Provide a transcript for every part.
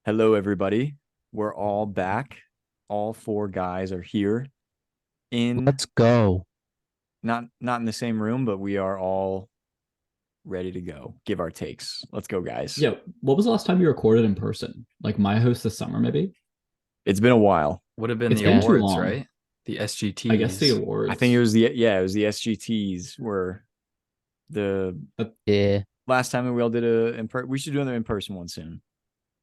Hello, everybody. We're all back. All four guys are here in Let's go. not in the same room, but we are all ready to go. Give our takes. Let's go, guys. Yeah, what was the last time you recorded in person? Like my host this summer, maybe? It's been a while. Would have been It's the been too awards, long. right? The I guess the SGTs. I think it awards. was the SGTs were the Yeah, last time we all did we should do another in person one soon.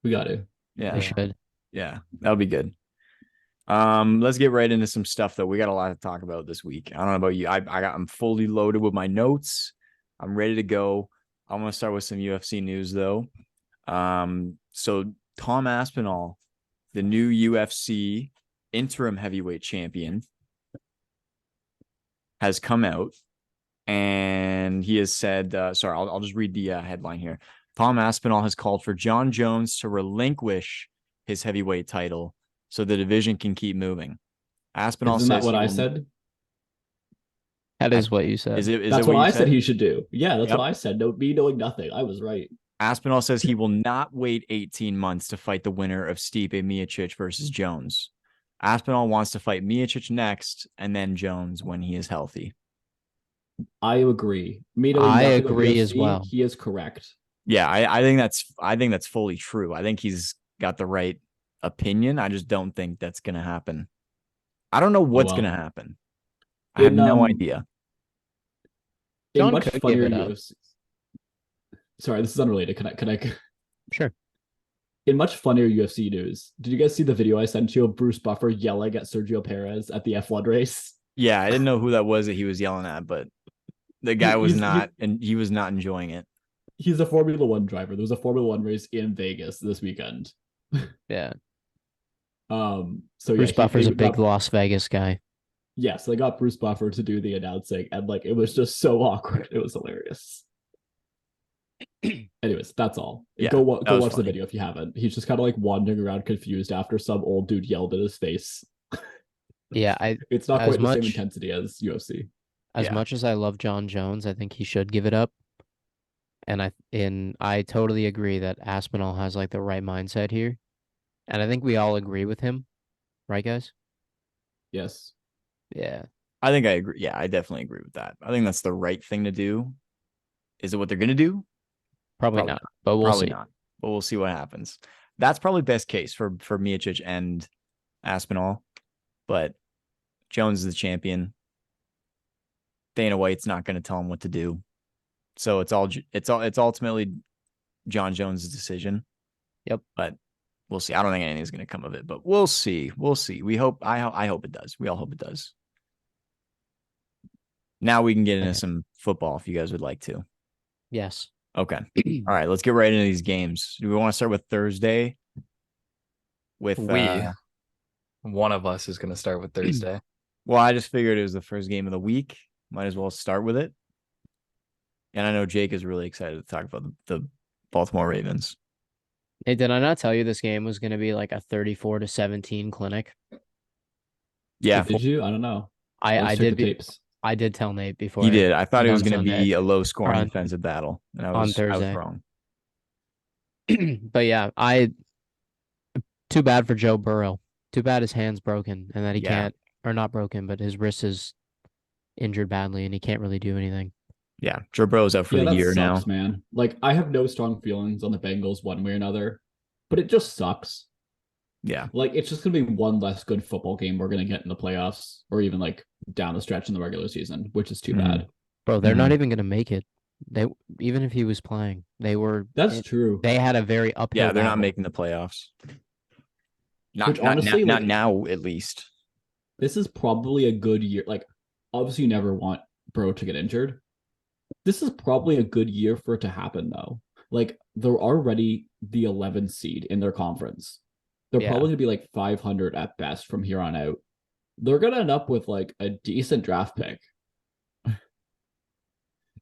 We got to. Yeah. we should. Yeah. That'll be good. Let's get right into some stuff though. We got a lot to talk about this week. I don't know about you. I'm fully loaded with my notes. I'm ready to go. I'm gonna start with some UFC news though. So Tom Aspinall, the new UFC interim heavyweight champion, has come out and he has said, I'll just read the headline here. Tom Aspinall has called for John Jones to relinquish his heavyweight title so the division can keep moving. Aspinall Isn't says that what I said? That is what you said. Is it That's what what you I said said he should do. Yeah, that's Yep. what I said. No, me knowing nothing. I was right. Aspinall says he will not wait 18 months to fight the winner of Stipe Miocic versus Jones. Aspinall wants to fight Miocic next and then Jones when he is healthy. I agree. Me knowing I nothing about agree as UFC, well. He is correct. Yeah, I think that's fully true. I think he's got the right opinion. I just don't think that's gonna happen. I don't know what's gonna happen. I have no idea. In John much could funnier give it up. UFC. Sorry, this is unrelated. Can I? Sure. In much funnier UFC news, did you guys see the video I sent you of Bruce Buffer yelling at Sergio Perez at the F1 race? Yeah, I didn't know who that was that he was yelling at, but the guy was not, and he was not enjoying it. He's a Formula One driver. There was a Formula One race in Vegas this weekend. Yeah. So Bruce yeah, Buffer's a big Las Vegas guy. Yes, they got Bruce Buffer to do the announcing, and like it was just so awkward. It was hilarious. Anyways, that's all. Yeah, go watch the funny. video if you haven't. He's just kind of like wandering around confused after some old dude yelled in his face. Yeah, It's not quite the same intensity as UFC. As much as I love John Jones, I think he should give it up. And I totally agree that Aspinall has like the right mindset here. And I think we all agree with him. Right, guys? Yes. Yeah. I think I agree. Yeah, I definitely agree with that. I think that's the right thing to do. Is it what they're going to do? Probably not. But we'll see. Not. But we'll see what happens. That's probably best case for Miocic and Aspinall. But Jones is the champion. Dana White's not going to tell him what to do. So it's ultimately John Jones' decision. Yep. But we'll see. I don't think anything's going to come of it, but we'll see. We'll see. We hope. I hope it does. We all hope it does. Now we can get into some football if you guys would like to. Yes. Okay. All right. Let's get right into these games. Do we want to start with Thursday? One of us is going to start with Thursday. Well, I just figured it was the first game of the week. Might as well start with it. And I know Jake is really excited to talk about the Baltimore Ravens. Hey, did I not tell you this game was going to be like a 34-17 clinic? Yeah. Did you? I don't know. I did. I did tell Nate before. He did. I thought it was going to Sunday. be a low-scoring defensive battle, and I was Thursday. wrong. But yeah, too bad for Joe Burrow. Too bad his hand's broken and that he can't, or not broken, but his wrist is injured badly and he can't really do anything. Yeah, Joe Burrow's out for the year sucks, now. Man, like I have no strong feelings on the Bengals one way or another, but it just sucks. Yeah, like it's just gonna be one less good football game we're gonna get in the playoffs, or even like down the stretch in the regular season, which is too bad. Bro, they're not even gonna make it. Even if he was playing, they were. That's true. They had a very uphill. Yeah, they're not making the playoffs. Not now, at least. This is probably a good year. Like, obviously, you never want Burrow to get injured. This is probably a good year for it to happen, though. Like, they're already the 11th seed in their conference. They're probably going to be like 500 at best from here on out. They're going to end up with like a decent draft pick.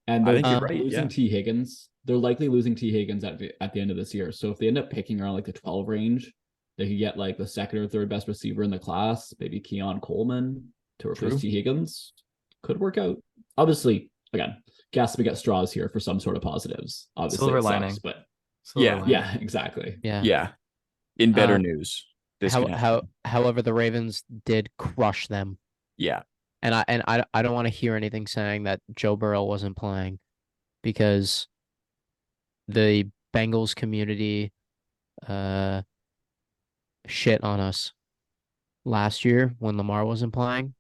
And they're losing T. Higgins. They're likely losing T. Higgins at the end of this year. So if they end up picking around like the 12 range, they could get like the second or third best receiver in the class, maybe Keon Coleman to replace T. Higgins. Could work out. Obviously, again, gasping at straws here for some sort of positives. Obviously, silver lining, but yeah, exactly. Yeah. In better news, this could happen. However, the Ravens did crush them. Yeah. And I don't want to hear anything saying that Joe Burrow wasn't playing, because the Bengals community shit on us last year when Lamar wasn't playing.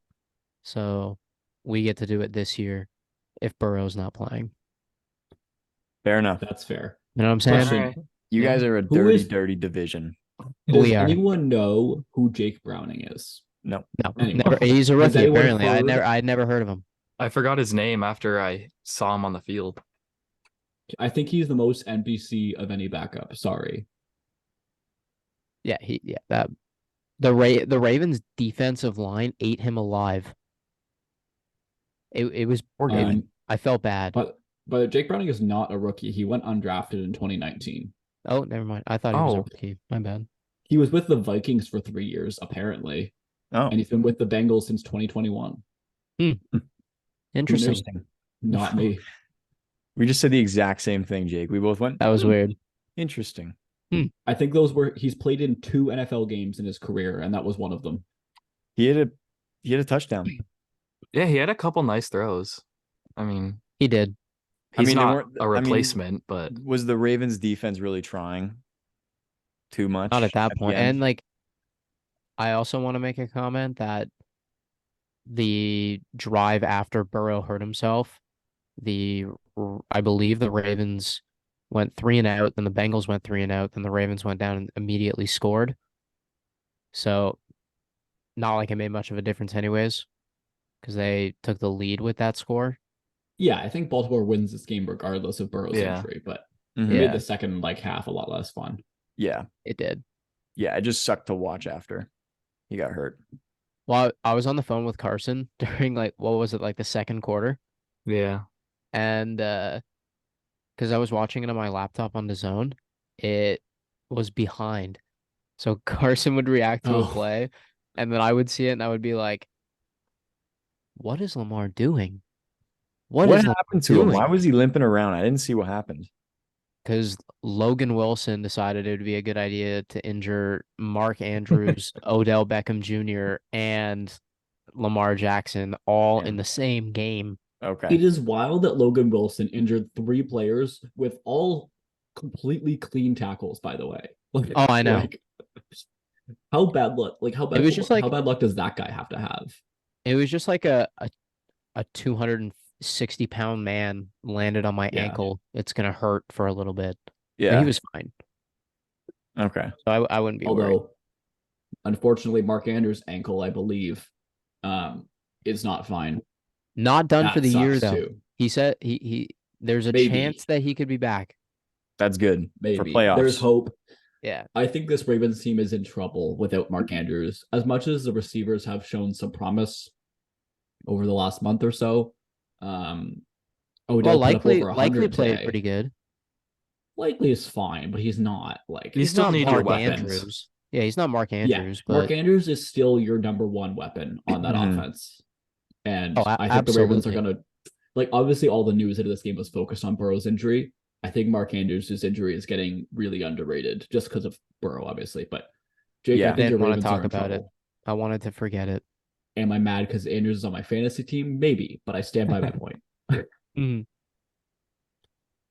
So we get to do it this year if Burrow's not playing. Fair enough. That's fair. You know what I'm saying? Question. Alright. You Yeah. guys are a dirty division. Does We are. anyone know who Jake Browning is? No. No, Anyway. never. He's a Has rookie. anyone Apparently, heard- I'd never heard of him. I forgot his name after I saw him on the field. I think he's the most NBC of any backup. Sorry. Yeah, that the Ravens defensive line ate him alive. It was I felt bad. But Jake Browning is not a rookie. He went undrafted in 2019. Oh, never mind. I thought he was a rookie. My bad. He was with the Vikings for 3 years, apparently. Oh, And he's been with the Bengals since 2021. Interesting. Not me. we just said the exact same thing, Jake. We both went. That was weird. Interesting. I think he's played in 2 NFL games in his career, and that was one of them. He had a touchdown. Yeah, he had a couple nice throws. I mean, He did. he's they not weren't- a replacement, but Was the Ravens defense really trying too much? Not at that the point. end? And like, I also want to make a comment that the drive after Burrow hurt himself, I believe the Ravens went 3-and-out, then the Bengals went 3-and-out, then the Ravens went down and immediately scored. So, not like it made much of a difference anyways, because they took the lead with that score. Yeah, I think Baltimore wins this game regardless of Burrow's injury, but Mhm. it made Yeah. the second half a lot less fun. Yeah. It did. Yeah. It just sucked to watch after he got hurt. Well, I was on the phone with Carson during what was it, the second quarter? yeah. And because I was watching it on my laptop on DAZN, it was behind. So Carson would react to a play, and then I would see it, and I would be like, "What is Lamar doing? What is happened to him? Why was he limping around? I didn't see what happened. Because Logan Wilson decided it would be a good idea to injure Mark Andrews, Odell Beckham Jr., and Lamar Jackson all in the same game. Okay. It is wild that Logan Wilson injured 3 players with all completely clean tackles, by the way. Oh, I know. How bad luck? How bad? It was just how bad luck does that guy have to have? It was just like a 260-pound man landed on my ankle. It's gonna hurt for a little bit. Yeah. But he was fine. Okay. So I wouldn't be worried. Although, unfortunately, Mark Andrews' ankle, I believe, is not fine. Not done That for the year sucks, though. too. He said there's a Maybe. chance that he could be back. That's good Maybe for playoffs. there's hope. Yeah. I think this Ravens team is in trouble without Mark Andrews. As much as the receivers have shown some promise over the last month or so, Odell likely put up over 100 played today. pretty good. Likely is fine, but he's not You He's still not need your Mark weapons. Andrews. Yeah, he's not Mark Yeah, Andrews, Mark but Andrews is still your number 1 weapon on that Mhm. offense. And Oh, I think the Ravens are absolutely. gonna obviously all the news into this game was focused on Burrow's injury. I think Mark Andrews' injury is getting really underrated just because of Burrow, obviously. But Jake, Yeah. I think your Didn't wanna Ravens talk are in about it. trouble. I wanted to forget it. Am I mad because Andrews is on my fantasy team? Maybe, but I stand by my point. Mhm.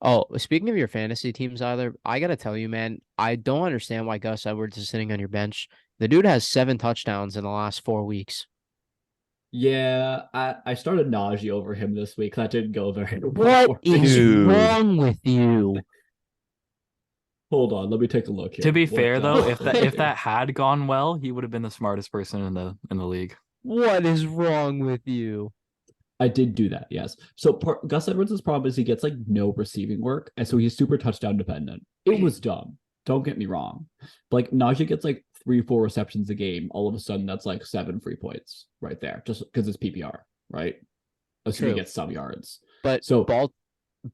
Oh, speaking of your fantasy teams, either I gotta tell you, man, I don't understand why Gus Edwards is sitting on your bench. The dude has 7 touchdowns in the last 4 weeks. Yeah, I started nausea over him this week. That didn't go very well. What for me. is Dude. wrong with you? Hold on, let me take a look here. To be What, fair though, if that had gone well, he would have been the smartest person in the league. What is wrong with you? I did do that, yes. So Gus Edwards' problem is he gets no receiving work, and so he's super touchdown dependent. It was dumb. Don't get me wrong. But Najee gets 3-4 receptions a game. All of a sudden, that's 7 free points right there, just because it's PPR, right? Assuming he True. gets some yards. But So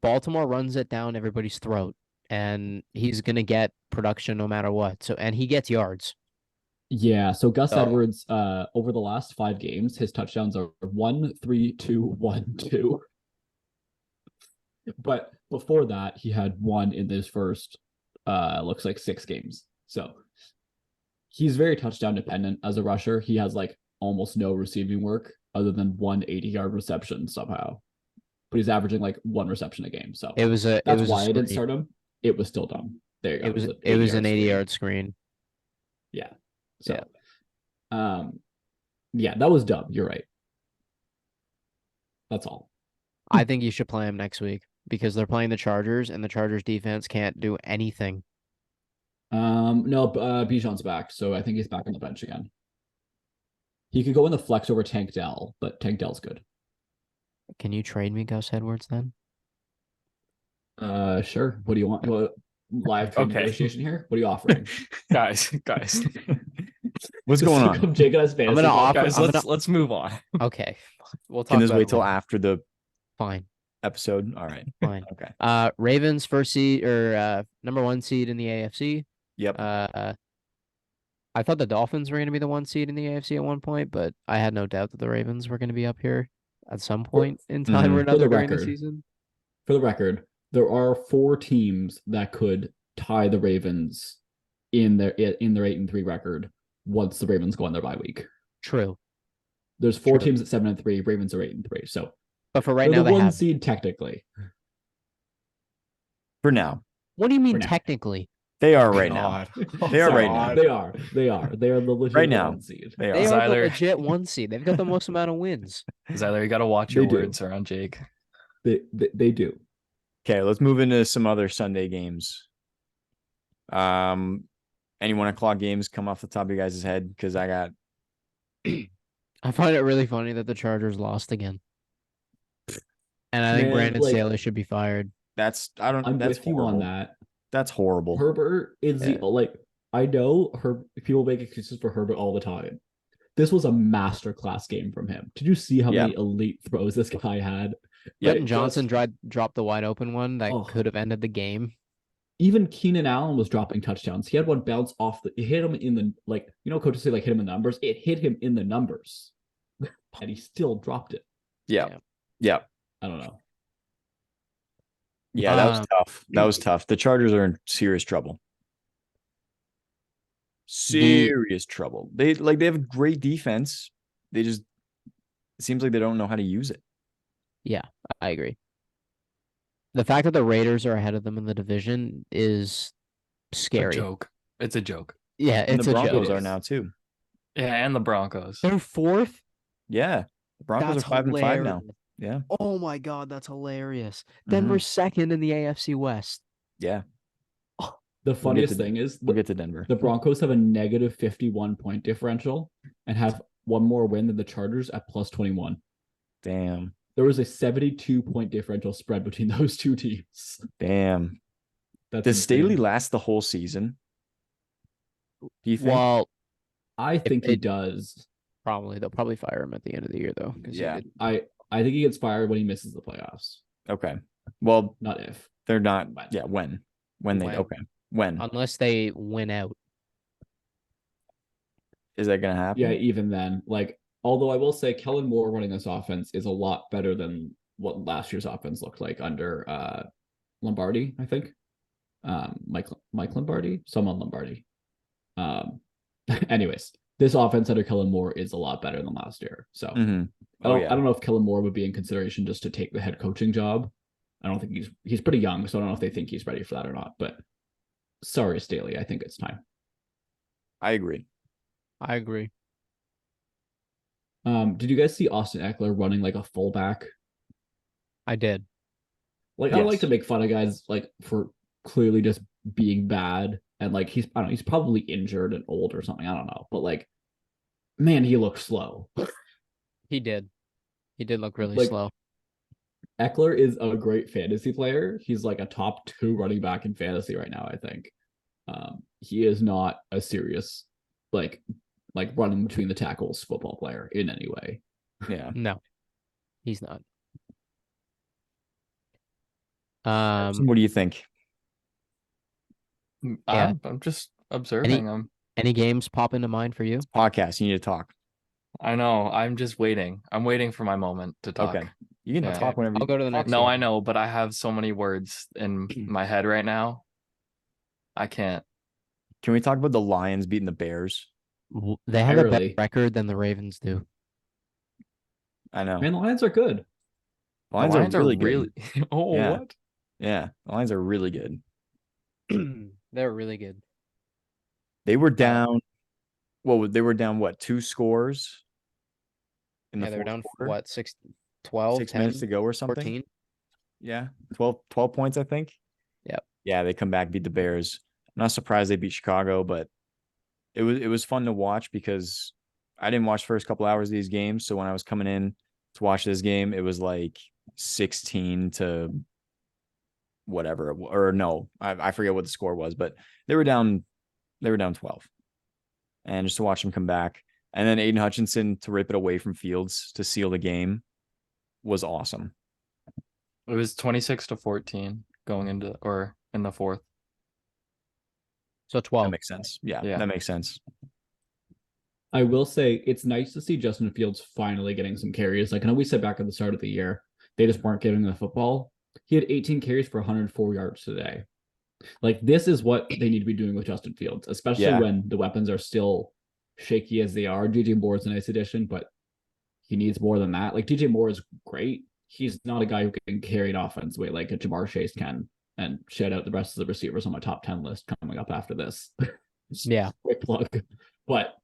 Baltimore runs it down everybody's throat, and he's gonna get production no matter what. So and he gets yards. yeah, so Gus Oh. Edwards, over the last 5 games, his touchdowns are 1, 3, 2, 1, 2. But before that, he had 1 in his first looks like 6 games. So he's very touchdown dependent as a rusher. He has like almost no receiving work other than one 80-yard reception somehow. But he's averaging like one reception a game. So that's why I didn't start him. It was still dumb. There you go. It was an 80-yard screen. Yeah. So yeah, that was dumb. You're right. That's all. I think you should play him next week because they're playing the Chargers and the Chargers defense can't do anything. No, Bijan's back, so I think he's back on the bench again. He could go in the flex over Tank Dell, but Tank Dell's good. Can you trade me Gus Edwards then? Sure. What do you want? Live trade negotiation here? What are you offering? guys. What's going on? Jake has fantasy. I'm gonna offer. Guys, let's move on. Okay, we'll talk. Can this about wait it till later. after the Fine episode? All right. Fine. Okay. Ravens first seed or number 1 seed in the AFC. Yep. I thought the Dolphins were going to be the 1 seed in the AFC at one point, but I had no doubt that the Ravens were going to be up here at some point in time or another during the season. For the record, there are 4 teams that could tie the Ravens in their 8-3 record once the Ravens go on their bye week. True. There's 4 teams at 7-3. Ravens are 8-3. So, but for right now, the they 1 have seed technically. For now. What do you mean technically? They are right now. They are right now. They are. They are the legit right now. 1 seed. They They are. are the legit 1 seed. They've got the most amount of wins. Zyler, you got to watch your words around Jake. They do. Okay, let's move into some other Sunday games. Any 1 o'clock games come off the top of your guys' head? Because I got. I find it really funny that the Chargers lost again, and I think Brandon Staley should be fired. I'm that's with you on that. That's horrible. Herbert is I know people make excuses for Herbert all the time. This was a masterclass game from him. Did you see how many elite throws this guy had? Quentin Johnson dropped the wide open one that could have ended the game. Even Keenan Allen was dropping touchdowns. He had one bounce off it hit him in the coaches say hit him in the numbers. It hit him in the numbers. And he still dropped it. Yeah. I don't know. Yeah, that was tough. That was tough. The Chargers are in serious trouble. Serious trouble. They have a great defense. They just it seems like they don't know how to use it. Yeah, I agree. The fact that the Raiders are ahead of them in the division is scary. It's a joke. Yeah, and it's the a joke. Broncos are now too. Yeah, and the Broncos. They're 4th? Yeah. The Broncos are 5-5 now. Yeah. Oh my God, that's hilarious. Denver's 2nd in the AFC West. Yeah. The funniest thing is we'll get to Denver. The Broncos have a negative 51 point differential and have one more win than the Chargers at plus 21. Damn. There was a 72 point differential spread between those 2 teams. Damn. Does Staley last the whole season? Do you think? Well, I think he does. Probably. They'll probably fire him at the end of the year, though. Yeah. I think he gets fired when he misses the playoffs. Okay. Well, not if. They're not. Yeah. When they. Okay. When? Unless they win out. Is that going to happen? Yeah. Even then, although I will say Kellen Moore running this offense is a lot better than what last year's offense looked like under Lombardi, I think. Mike Lombardi? Someone Lombardi. Anyways, this offense under Kellen Moore is a lot better than last year. So I don't know if Kellen Moore would be in consideration just to take the head coaching job. I don't think he's pretty young, so I don't know if they think he's ready for that or not. But sorry, Staley, I think it's time. I agree. Did you guys see Austin Eckler running like a fullback? I did. I don't like to make fun of guys for clearly just being bad and he's probably injured and old or something. I don't know, but man, he looked slow. He did look really slow. Eckler is a great fantasy player. He's a top 2 running back in fantasy right now, I think. He is not a serious running between the tackles football player in any way. Yeah. No, he's not. So what do you think? Yeah. I'm just observing. Any games pop into mind for you? It's a podcast. You need to talk. I know. I'm just waiting. I'm waiting for my moment to talk. Okay. You can talk whenever I'll go to the next No, one. I know, but I have so many words in my head right now. I can't. Can we talk about the Lions beating the Bears? They have a better Barely. record than the Ravens do. I know. Man, the Lions are good. The Lions are really good. Oh, Yeah. what? Yeah, the Lions are really good. They're really good. They were down. Well, they were down what, 2 scores in the Yeah, they were fourth down quarter? what 12, 6 10, minutes to go or something. 14. Yeah, 12 points, I think. Yep. Yeah, they come back, beat the Bears. I'm not surprised they beat Chicago, but it was fun to watch because I didn't watch the first couple hours of these games. So when I was coming in to watch this game, it was like 16 to whatever, or no, I forget what the score was, but they were down 12. And just to watch them come back. And then Aiden Hutchinson to rip it away from Fields to seal the game was awesome. It was 26-14 going into or in the fourth. So 12. That makes sense. Yeah, Yeah. that makes sense. I will say it's nice to see Justin Fields finally getting some carries. Like I know we said back at the start of the year, they just weren't giving the football. He had 18 carries for 104 yards today. Like this is what they need to be doing with Justin Fields, especially when the weapons are still shaky as they are. DJ Moore is a nice addition, but he needs more than that. Like DJ Moore is great. He's not a guy who can carry an offense the way like a Jamar Chase can. And shout out the rest of the receivers on my top 10 list coming up after this. Yeah. Quick plug. But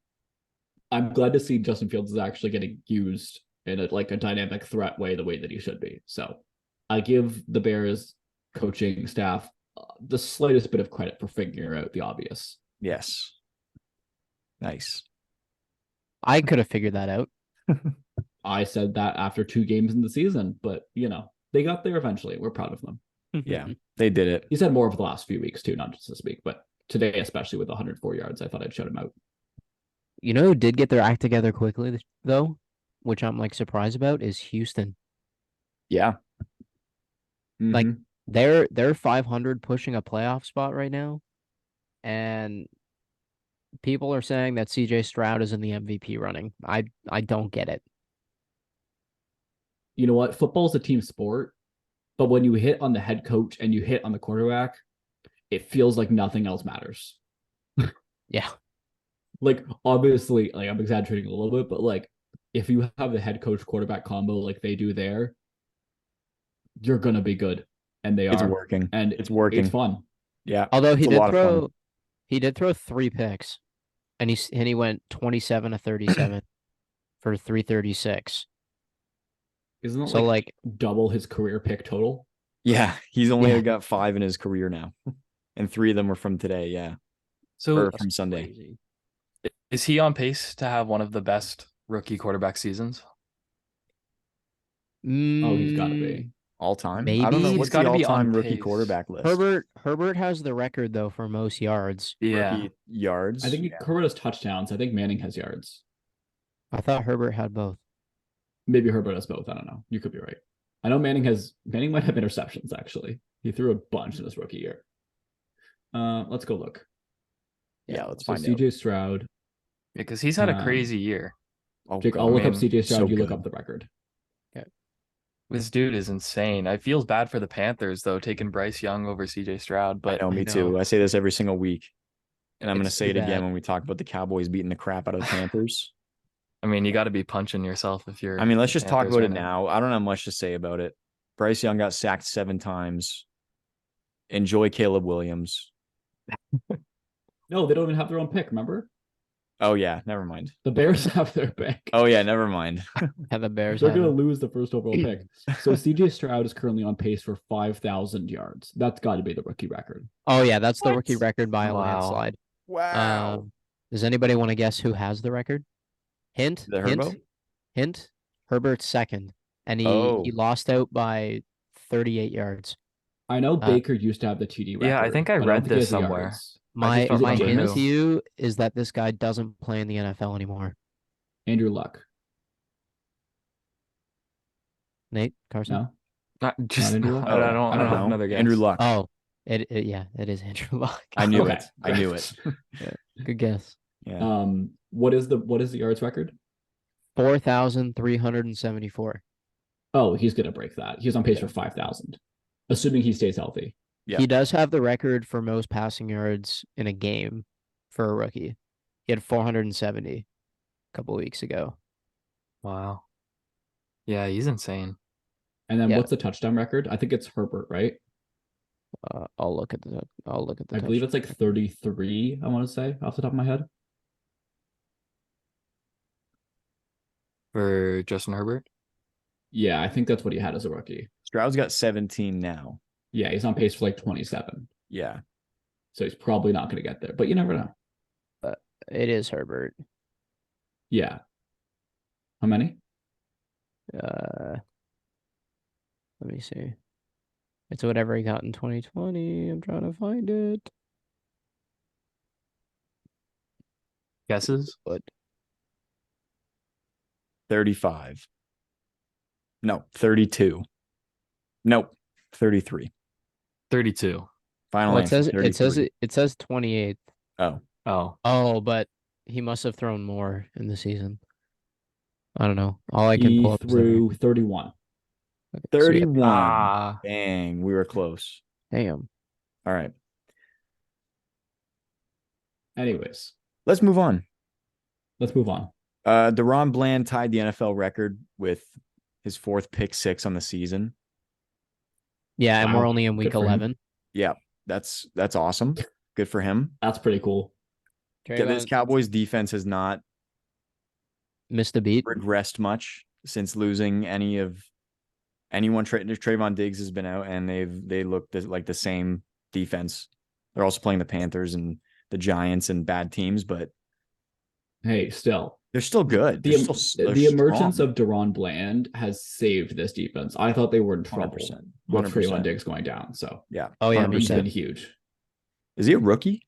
I'm glad to see Justin Fields is actually getting used in a dynamic threat way, the way that he should be. So I give the Bears coaching staff the slightest bit of credit for figuring out the obvious. Yes. Nice. I could have figured that out. I said that after 2 games in the season, but they got there eventually. We're proud of them. Yeah, they did it. He said more over the last few weeks too, not just this week, but today, especially with 104 yards, I thought I'd shout him out. You know who did get their act together quickly though, which I'm surprised about, is Houston. Yeah. Like they're 500 pushing a playoff spot right now, and people are saying that CJ Stroud is in the MVP running. I don't get it. You know what? Football is a team sport, but when you hit on the head coach and you hit on the quarterback, it feels like nothing else matters. Yeah. Like obviously, like I'm exaggerating a little bit, but like if you have the head coach quarterback combo like they do there, you're gonna be good. And they It's are working. And it's working. It's fun. Yeah. Although he did throw 3 picks, and he went 27 to 37 for 336. Isn't it So like double his career pick total? Yeah, he's only got 5 in his career now, and 3 of them were from today. Yeah, So from Sunday. Crazy. Is he on pace to have one of the best rookie quarterback seasons? Oh, he's got to be. All time. Maybe. I don't know He's what's the gotta be all-time on rookie pace. quarterback list. Herbert has the record though for most yards. Yeah. Rookie yards. I think Herbert has touchdowns. I think Manning has yards. I thought Herbert had both. Maybe Herbert has both. I don't know. You could be right. I know Manning might have interceptions actually. He threw a bunch in his rookie year. Let's go look. Yeah, let's So find CJ Stroud. Because he's had a crazy year. out. Jake, God, I'll look up man. CJ Stroud. So You look good. up the record. This dude is insane. I feel bad for the Panthers though, taking Bryce Young over CJ Stroud. But I know, me too. I say this every single week, and I'm going to It's say too it again bad. when we talk about the Cowboys beating the crap out of the Panthers. I mean, you got to be punching yourself if you're. I mean, let's the just talk Panthers about right it now. I don't have much to say about it. Bryce Young got sacked 7 times. Enjoy Caleb Williams. No, they don't even have their own pick. Remember, Oh yeah, never mind. the Bears have their pick. Oh yeah, never mind. Have the Bears They're had going to him. lose the first overall pick. So CJ Stroud is currently on pace for 5,000 yards. That's got to be the rookie record. Oh yeah, that's the What? rookie record by a Wow. landslide. Wow. Does anybody want to guess who has the record? Hint. Is it Hint. Herbo? Hint. Herbert's second, and he Oh. lost out by 38 yards. I know Baker used to have the TD record. Yeah, I think I but read don't think he this has the somewhere. yards. My just don't my remember hint who. to you is that this guy doesn't play in the NFL anymore. Andrew Luck. Nate Carson. No. Not just. Andrew Luck? I don't I don't have know. another guess. Andrew Luck. Oh, it is Andrew Luck. I knew Okay. it. I knew it. Good guess. Yeah. What is the yards record? 4,374. Oh, he's gonna break that. He's on pace for 5,000, assuming he stays healthy. Yeah. He does have the record for most passing yards in a game. for a rookie. He had 470 a couple weeks ago. Wow. Yeah, he's insane. And then Yeah. what's the touchdown record? I think it's Herbert, right? I'll look at the. I believe it's like 33. I want to say off the top of my head. For Justin Herbert. Yeah, I think that's what he had as a rookie. Stroud's got 17 now. Yeah, he's on pace for like 27. Yeah. So he's probably not going to get there, but you never know. It is Herbert. Yeah. How many? Let me see. It's whatever he got in 2020. I'm trying to find it. Guesses? But 35. No, 32. Nope, 33. 32. Final well, answer. it says 28th. Oh, Oh, but he must have thrown more in the season. I don't know. All I can He pull up is threw 31. 31. Ah, Dang, we were close. Damn. All right, Anyways, let's move on. let's move on. DeRon Bland tied the NFL record with his 4th pick 6 on the season. Yeah, and we're Wow. only in week Good for him. 11. Yeah, that's awesome. Good for him. That's pretty cool. This Cowboys defense has not missed a beat. regressed much since losing anyone. Trayvon Diggs has been out, and they look like the same defense. They're also playing the Panthers and the Giants and bad teams, but Hey, still, they're still good. the They're emergence strong. of DeRon Bland has saved this defense. I thought they were in trouble 100%. with 100%. Trayvon Diggs going down. So Yeah. Oh, yeah, 100%. he's been 100%. huge. Is he a rookie?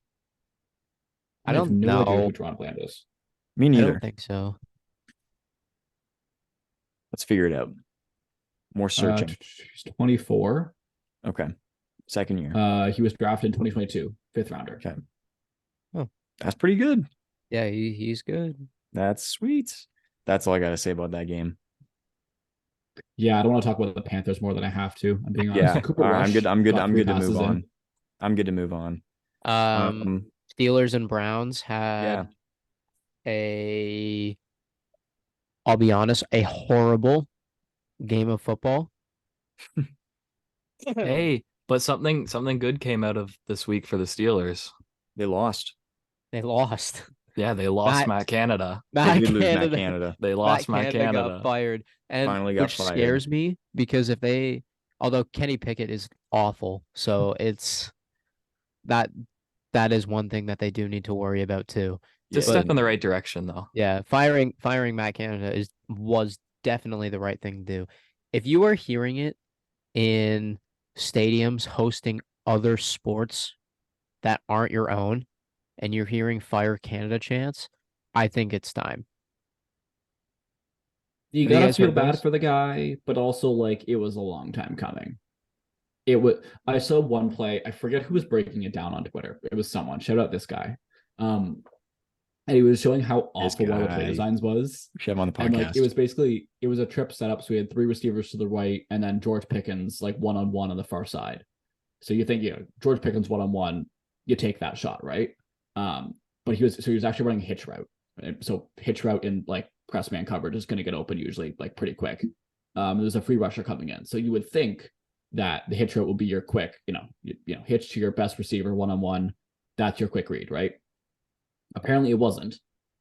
I have don't no idea know. who DeRon Bland is. Me I neither. don't think so. Let's figure it out. More searching. He's 24. Okay. Second year. He was drafted in 2022, 5th rounder. Okay. Oh. That's pretty good. Yeah, he's good. That's sweet. That's all I gotta say about that game. Yeah, I don't want to talk about the Panthers more than I have to. I'm being honest. Yeah. Cooper All right, Rush I'm good. I'm good. got I'm 3 good to move passes in. on. I'm good to move on. Steelers and Browns had I'll be honest, a horrible game of football. hey, but something good came out of this week for the Steelers. They lost. They lost. Yeah, they lost Matt Canada. They did lose Matt Canada. They lost Matt Canada. Got fired, and Finally got which fired. scares me because although Kenny Pickett is awful, so it's that is one thing that they do need to worry about too. Just step in the right direction, though. Yeah, firing Matt Canada was definitely the right thing to do. If you are hearing it in stadiums hosting other sports that aren't your own, and you're hearing Fire Canada chants, I think it's time. You Have you gotta guys feel heard bad those? for the guy, but also like it was a long time coming. I saw one play, I forget who was breaking it down on Twitter. It was someone. Shout out this guy. And he was showing how awful one of the play designs was. We should have him on the podcast. And like it was a trip setup. So we had 3 receivers to the right, and then George Pickens like one-on-one on the far side. So you think, George Pickens one-on-one, you take that shot, right? But he was actually running hitch route. So hitch route in like press man coverage is going to get open usually like pretty quick. There's a free rusher coming in, so you would think that the hitch route will be your quick, hitch to your best receiver one-on-one. That's your quick read, right? Apparently it wasn't.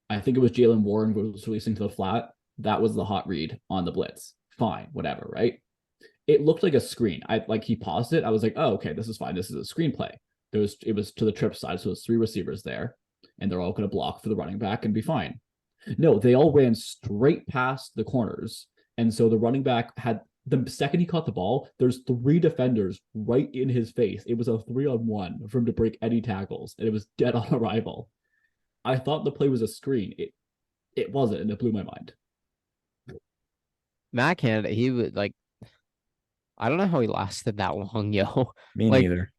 I think it was Jalen Warren who was releasing to the flat. That was the hot read on the blitz. Fine, whatever, right? It looked like a screen. He paused it. I was like, oh, okay, this is fine. This is a screenplay. It was to the trip side, so there's 3 receivers there, and they're all going to block for the running back and be fine. No, they all ran straight past the corners, and so the running back had the second he caught the ball, there's 3 defenders right in his face. It was a 3-on-1 for him to break any tackles, and it was dead on arrival. I thought the play was a screen. It wasn't, and it blew my mind. Matt Canada, he would like. I don't know how he lasted that long, yo. Me like, neither.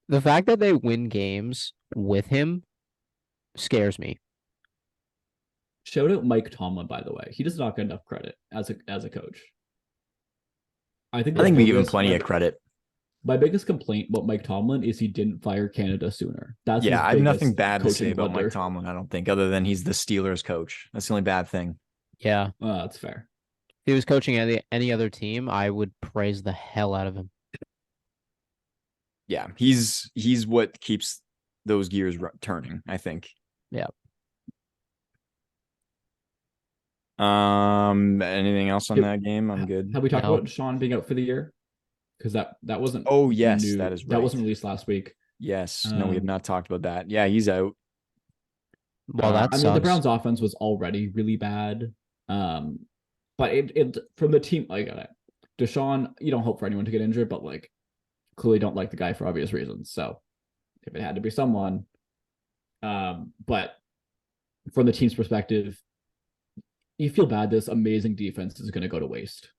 The fact that they win games with him scares me. Shout out Mike Tomlin, by the way. He does not get enough credit as a coach. I think we give him plenty of credit. My biggest complaint about Mike Tomlin is he didn't fire Canada sooner. That's his I have nothing biggest bad to say coaching about blunder. Mike Tomlin, I don't think, other than he's the Steelers coach. That's the only bad thing. Yeah. That's fair. If he was coaching any other team, I would praise the hell out of him. Yeah, he's what keeps those gears turning, I think. Yeah. Anything else on that game? I'm good. Have we talked No. about Deshaun being out for the year? Because that wasn't. Oh yes, new. that is right. That wasn't released last week. Yes. No, we have not talked about that. Yeah, he's out. Well, that I sucks. mean, the Browns' offense was already really bad. But it from the team, like Deshaun, you don't hope for anyone to get injured, but like clearly don't like the guy for obvious reasons. So if it had to be someone, but from the team's perspective, you feel bad. This amazing defense is going to go to waste.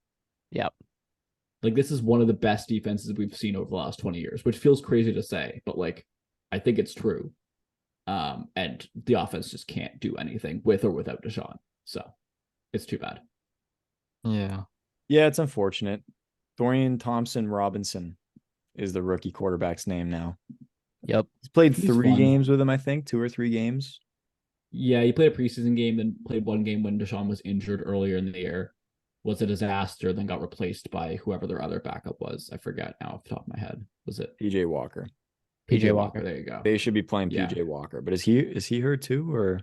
Yep. Like this is one of the best defenses we've seen over the last 20 years, which feels crazy to say, but like I think it's true. And the offense just can't do anything with or without Deshaun. So it's too bad. Yeah. Yeah, it's unfortunate. Dorian Thompson Robinson is the rookie quarterback's name now. Yep. He's played He's 3 fun. games with him, I think, 2 or 3 games. Yeah, he played a preseason game, then played one game when Deshaun was injured earlier in the year. Was a disaster, then got replaced by whoever their other backup was. I forget now off the top of my head. Was it PJ Walker? PJ Walker. There you go. They should be playing PJ Walker, but is he hurt too, or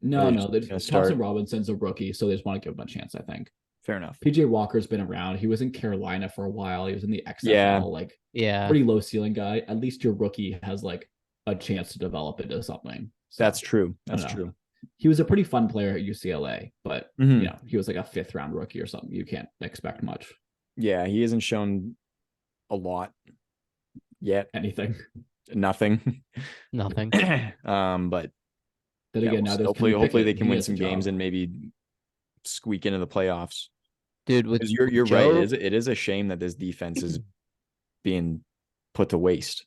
No. start? Thompson Robinson's a rookie, so they just want to give him a chance, I think. Fair enough. PJ Walker's been around. He was in Carolina for a while. He was in the XFL, Yeah. pretty low ceiling guy. At least your rookie has like a chance to develop into something. So, That's true. That's true. He was a pretty fun player at UCLA, but Mhm. he was like a 5th round rookie or something. You can't expect much. Yeah, he hasn't shown a lot yet. Anything. Nothing. Nothing. But Then again, now there's hopefully they can win some games and maybe squeak into the playoffs. Dude, with You're Joe, right. It is a shame that this defense is being put to waste.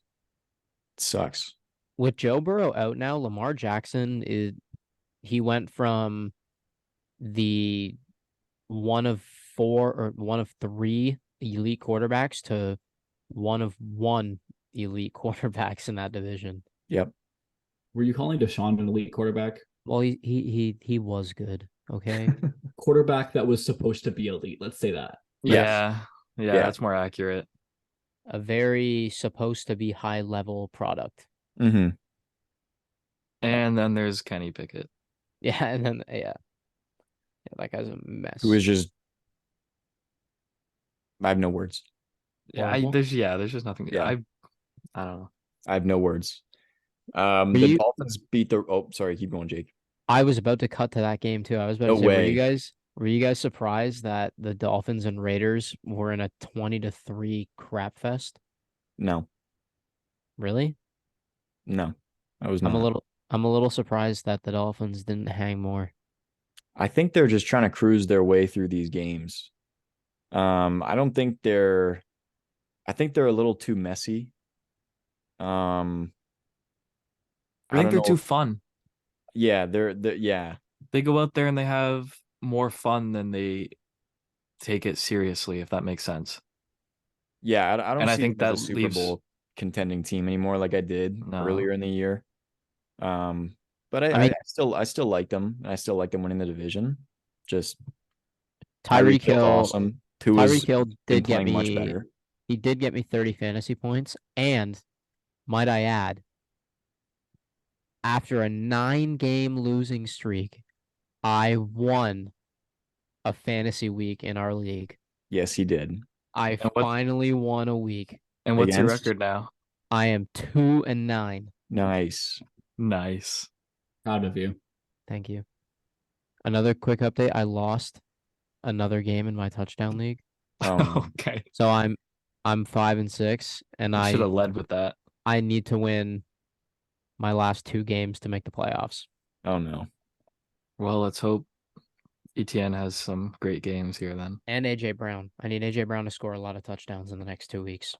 It sucks. with Joe Burrow out now, Lamar Jackson he went from the one of 4 or one of 3 elite quarterbacks to one of 1 elite quarterbacks in that division. Yep. Were you calling Deshaun an elite quarterback? Well, he was good. Okay. Quarterback that was supposed to be elite. Let's say that. Yeah. That's more accurate. A very supposed to be high level product. Mm-hmm. And then there's Kenny Pickett. Yeah, and then that guy's a mess. Who is just I have no words. Yeah, there's just nothing. Yeah. I don't know. I have no words. The Dolphins beat the sorry, keep going, Jake. I was about to cut to that game too. I was about to say, were you guys surprised that the Dolphins and Raiders were in a 20-3 crap fest? No. Really? No. I was not. I'm a little surprised that the Dolphins didn't hang more. I think they're just trying to cruise their way through these games. I think they're a little too messy. I think they're too fun. Yeah, They go out there and they have more fun than they take it seriously, if that makes sense. Yeah, I don't. And see I think them that as a Super leaves Bowl contending team anymore, like I did earlier in the year. But I still like them, and I still like them winning the division. Just Tyreek Hill's Hill, awesome. Tyreek Hill did get me much better. He did get me 30 fantasy points, and might I add, after a 9-game losing streak, I won a fantasy week in our league. Yes, he did. I finally won a week. And what's your record now? I am 2-9. Nice. Proud of you. Thank you. Another quick update. I lost another game in my touchdown league. Okay. So I'm 5-6, and I should have led with that. I need to win my last 2 games to make the playoffs. Oh no. Well, let's hope ETN has some great games here then. And AJ Brown. I need AJ Brown to score a lot of touchdowns in the next 2 weeks.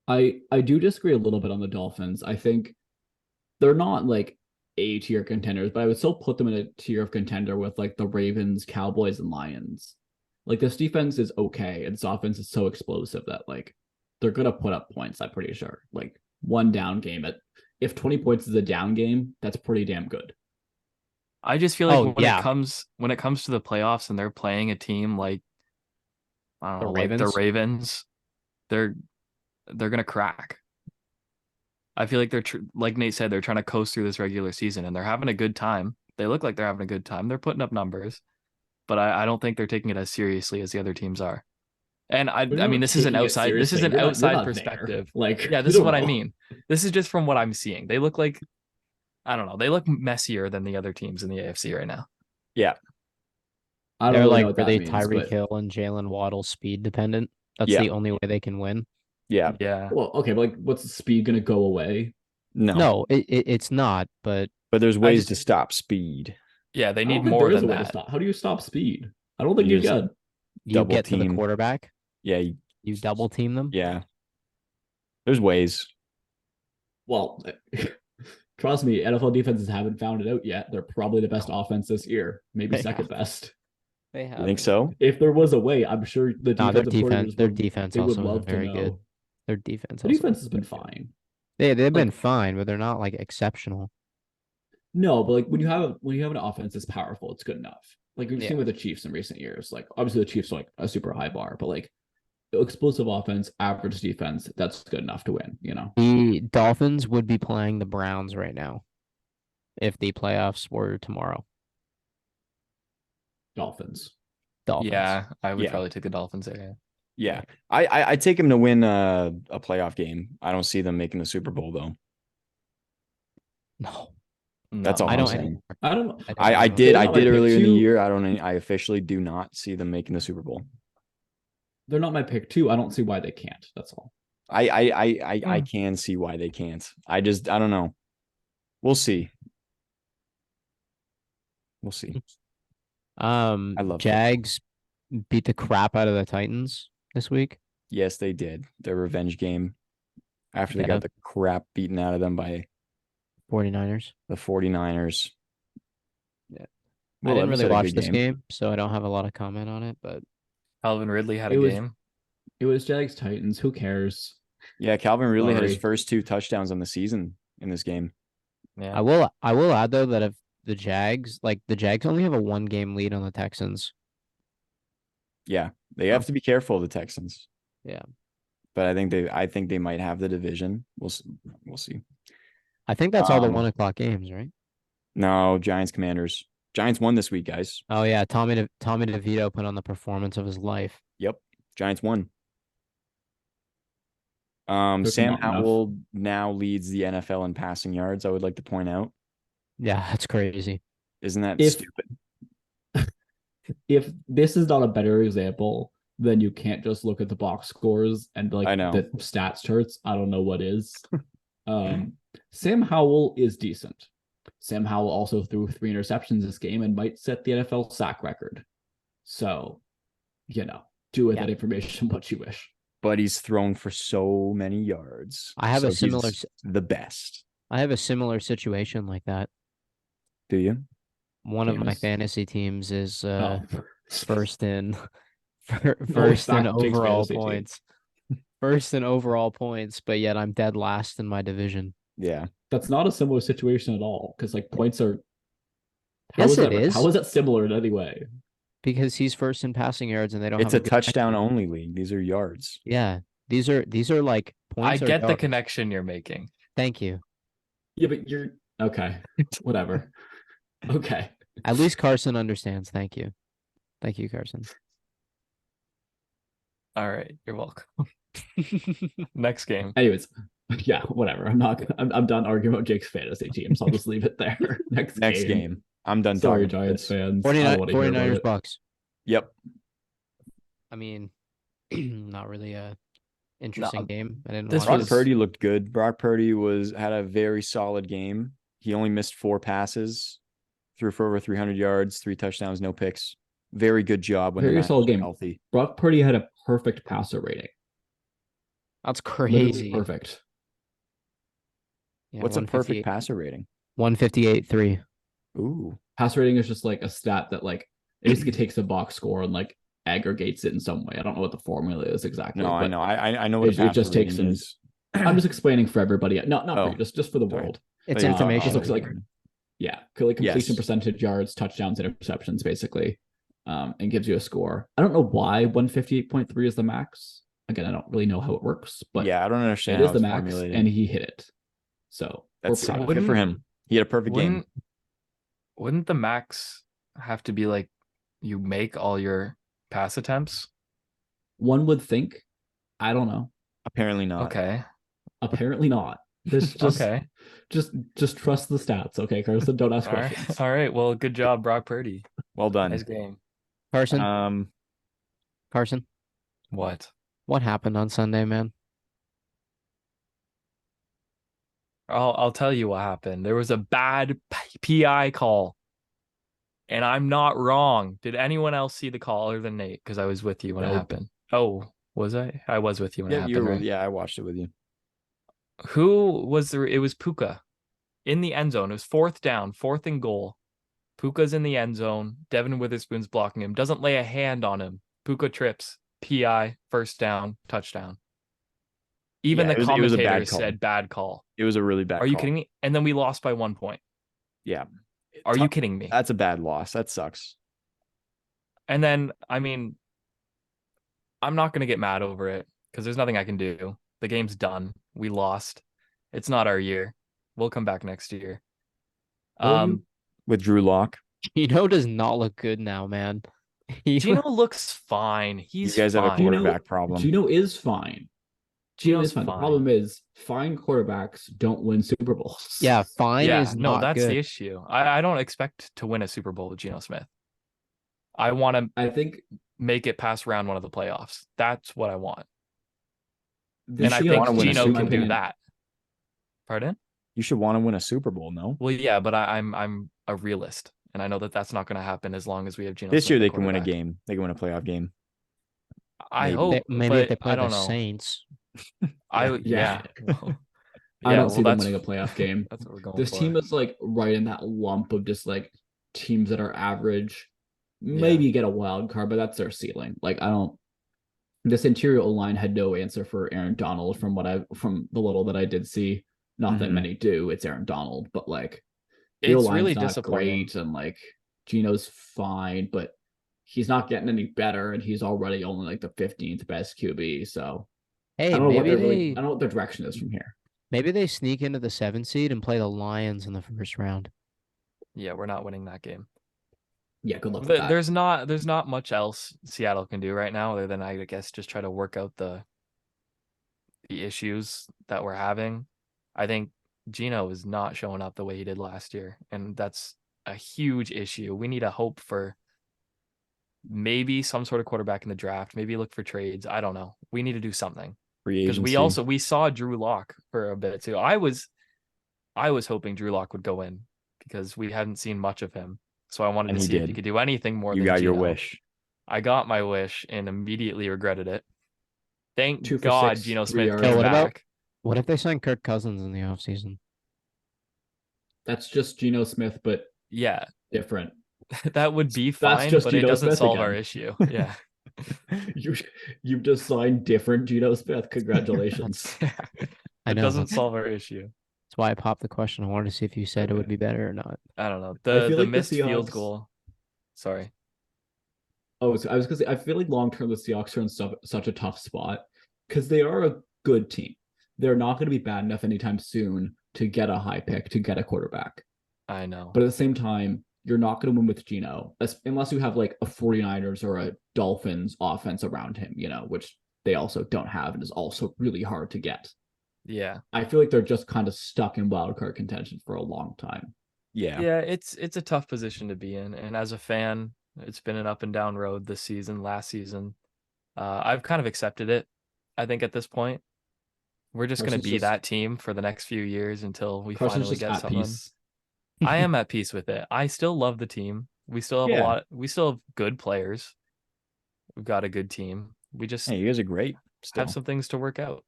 I do disagree a little bit on the Dolphins. I think they're not like A-tier contenders, but I would still put them in a tier of contender with like the Ravens, Cowboys, and Lions. Like this defense is okay, and this offense is so explosive that like they're gonna put up points. I'm pretty sure. Like one down game if 20 points is a down game, that's pretty damn good. I just feel like Oh, when yeah. it comes to the playoffs and they're playing a team like I don't The know, like the Ravens? Ravens, they're gonna crack. I feel like they're like Nate said, they're trying to coast through this regular season and they're having a good time. They look like they're having a good time. They're putting up numbers, but I don't think they're taking it as seriously as the other teams are. And I mean, this is an outside You're not perspective. there. Like, Yeah, this is what I mean. This is just from what I'm seeing. They look like, I don't know, they look messier than the other teams in the AFC right now. Yeah. I don't They're really like know what that really means, Tyreek but Hill and Jalen Waddle speed dependent. That's Yeah. the only way they can win. Yeah. Yeah. well, okay, but like, what's the speed gonna go away? No, it's not. But there's ways just- to stop speed. Yeah, they I need don't think more there is than a way to that. stop. How do you stop speed? I don't think you You just- can. you Double get to the team. quarterback, Yeah. you double team them. Yeah. There's ways. Well, trust me, NFL defenses haven't found it out yet. They're probably the best offense this year, maybe They second best. They have. You think so? If there was a way, I'm sure the No, defensive coordinators their would, defense they would also love isn't very to good. know. Their defense The also defense has isn't been very good. fine. They've been Like- fine, but they're not like exceptional. No, but like when you have an offense that's powerful, it's good enough. Like we've Yeah. seen with the Chiefs in recent years. Like obviously the Chiefs are like a super high bar, but like explosive offense, average defense, that's good enough to win, you know. The Dolphins would be playing the Browns right now if the playoffs were tomorrow. Dolphins. Yeah, I would Yeah. probably take the Dolphins there. Yeah. I take him to win a playoff game. I don't see them making the Super Bowl though. No, That's all I I'm don't. saying. I don't know. I don't did They're not my pick earlier in the two. year. I officially do not see them making the Super Bowl. They're not my pick two. I don't see why they can't. That's all. I can see why they can't. I don't know. We'll see. We'll see. I love Jags beat the crap out of the Titans this week. Yes, they did. Their revenge game after they Yeah. got the crap beaten out of them by 49ers. the 49ers. Yeah. Well, I didn't Levis really had a watch good this game, so I don't have a lot of comment on it. But Calvin Ridley had a It was- game. It was Jags Titans. Who cares? Yeah, Calvin really had his Sorry. first 2 touchdowns on the season in this game. Yeah. I will add though that if the Jags only have a 1-game lead on the Texans. Yeah, they have to be careful of the Texans. Yeah. But I think they might have the division. We'll see. I think that's all the Um, 1 o'clock games, right? No, Giants Commanders. Giants won this week, guys. Oh yeah, Tommy DeVito put on the performance of his life. Yep. Giants won. Took Sam them out enough. Howell now leads the NFL in passing yards, I would like to point out. Yeah, that's crazy. Isn't that If- stupid? If this is not a better example, then you can't just look at the box scores and like I know. the stats charts. I don't know what is. Sam Howell is decent. Sam Howell also threw 3 interceptions this game and might set the NFL sack record. So, do with Yeah. that information what you wish. But he's thrown for so many yards. I have So a similar he's the best. I have a similar situation like that. Do you? One of my James. fantasy teams is Oh. first in back first in to Jake's overall fantasy team. points. First in overall points, but yet I'm dead last in my division. Yeah. That's not a similar situation at all because like points are. Yes, that, it is. How is that similar in any way? Because he's first in passing yards and they don't It's have a good touchdown connection. only league. These are yards. Yeah. These are like I points. or get the yards. connection you're making. Thank you. Yeah, but you're okay. Whatever. Okay. At least Carson understands. Thank you. Thank you, Carson. All right, you're welcome. Next game. Anyways, yeah, whatever. I'm done arguing about Jake's fantasy team, so I'll just leave it there. Next game. I'm done Sorry, talking. Giants fans. I don't wanna hear about 49ers it. Bucks. Yep. I mean, not really a interesting game. I didn't This watch Brock it. was- Purdy looked good. Brock Purdy had a very solid game. He only missed 4 passes, threw for over 300 yards, 3 touchdowns, no picks. Very good job when Very the Niners solid were game. healthy. Brock Purdy had a perfect passer rating. That's Literally crazy. perfect. Yeah, What's a perfect 158 passer rating? 158.3. Ooh. Passer rating is just like a stat that like it basically takes a box score and like aggregates it in some way. I don't know what the formula is exactly. No, I but know. I know what it a passer just takes rating in. is. I'm just explaining for everybody. Not for Oh, you, just for the sorry. world. It's Oh, yeah. information. Just looks like completion Yes. percentage, yards, touchdowns, interceptions, basically, and gives you a score. I don't know why 158.3 is the max. Again, I don't really know how it works, but yeah, I don't it understand is how the it's max, formulated. and he hit it. So That's we're proud of good him. for him. He had a perfect game. Wouldn't the max have to be like you make all your pass attempts? One would think. I don't know. Apparently not. Okay. Apparently not. This just Okay. just trust the stats, okay, Carson? Don't ask All right. questions. All right. Well, good job, Brock Purdy. Well done. Nice game. Carson, Carson, What? what happened on Sunday, man? I'll tell you what happened. There was a bad PI call, and I'm not wrong. Did anyone else see the call other than Nate? Because I was with you when it Nope. happened. Oh, was I? I was with you when it Yeah, happened, right? yeah, I watched it with you. Who was there? It was Puka in the end zone. It was 4th down, 4th and goal. Puka's in the end zone. Devin Witherspoon's blocking him. Doesn't lay a hand on him. Puka trips. PI, 1st down, touchdown. Even Yeah, the it was a commentators bad call. said bad call. It was a really bad Are you call. kidding me? And then we lost by 1 point. Yeah. Are you kidding me? That's a bad loss. That sucks. And then, I mean, I'm not going to get mad over it because there's nothing I can do. The game's done. We lost. It's not our year. We'll come back next year. With Drew Lock. Gino does not look good now, man. Gino looks fine. He's You guys have a fine. quarterback problem. Gino is fine. Gino is fine. The problem is fine quarterbacks don't win Super Bowls. Yeah, fine is no, not that's good. the issue. I don't expect to win a Super Bowl with Geno Smith. I want to I think make it past round 1 of the playoffs. That's what I want. the And I Seahawks think team, Gino in my can do opinion, that. Pardon? You should want to win a Super Bowl, no? Well, yeah, but I'm a realist, and I know that that's not going to happen as long as we have Geno This Smith year at they can win a quarterback. game. They can win a playoff game. I Maybe. hope, Maybe if but they play I the don't know. Saints. Yeah. Well, I don't well, see them that's- winning a playoff game. That's what we're going This for. team is like right in that lump of just like teams that are average. Maybe get a wild card, but that's their ceiling. Like I don't. This interior line had no answer for Aaron Donald from the little that I did see. Not that Mhm. many do. It's Aaron Donald, but like It's line's really not disappointing. great, and like Gino's fine, but he's not getting any better, and he's already only like the 15th best QB. So Hey, I don't know maybe I don't know what their direction is from here. maybe they sneak into the 7th seed and play the Lions in the first round. Yeah, we're not winning that game. Yeah, good luck with that. There's not much else Seattle can do right now other than I guess just try to work out the issues that we're having. I think Gino is not showing up the way he did last year, and that's a huge issue. We need a hope for maybe some sort of quarterback in the draft. Maybe look for trades. I don't know. We need to do something Free because agency. we saw Drew Lock for a bit too. I was hoping Drew Lock would go in because we hadn't seen much of him. So I wanted And to he see if did. he could do anything more You than got your Geno. wish. I got my wish and immediately regretted it. Thank 2 for God 6, Geno 3 Smith yards. came what about- back. What if they sign Kirk Cousins in the offseason? That's just Geno Smith, but Yeah, different. that would be That's fine, just but it Geno doesn't Smith solve again. our issue. Yeah. You've just signed different Geno Smith. Congratulations. I It know. doesn't That's solve our issue. why I popped the question. I wanted to see if you said it would be better or not. I don't know. I feel The like the missed field Seahawks- goal. Sorry. Oh, so I was gonna say I feel like long term the Seahawks are in such a tough spot because they are a good team. They're not going to be bad enough anytime soon to get a high pick, to get a quarterback. I know. But at the same time, you're not going to win with Geno unless you have like a 49ers or a Dolphins offense around him, which they also don't have and is also really hard to get. Yeah. I feel like they're just kind of stuck in wildcard contention for a long time. Yeah. Yeah, it's a tough position to be in. And as a fan, it's been an up and down road this season, last season. I've kind of accepted it. I think at this point, we're just going to be that team for the next few years until we finally get someone. Peace. I am at peace with it. I still love the team. We still have we still have good players. We've got a good team. We just Hey, you guys are great. Still. have some things to work out.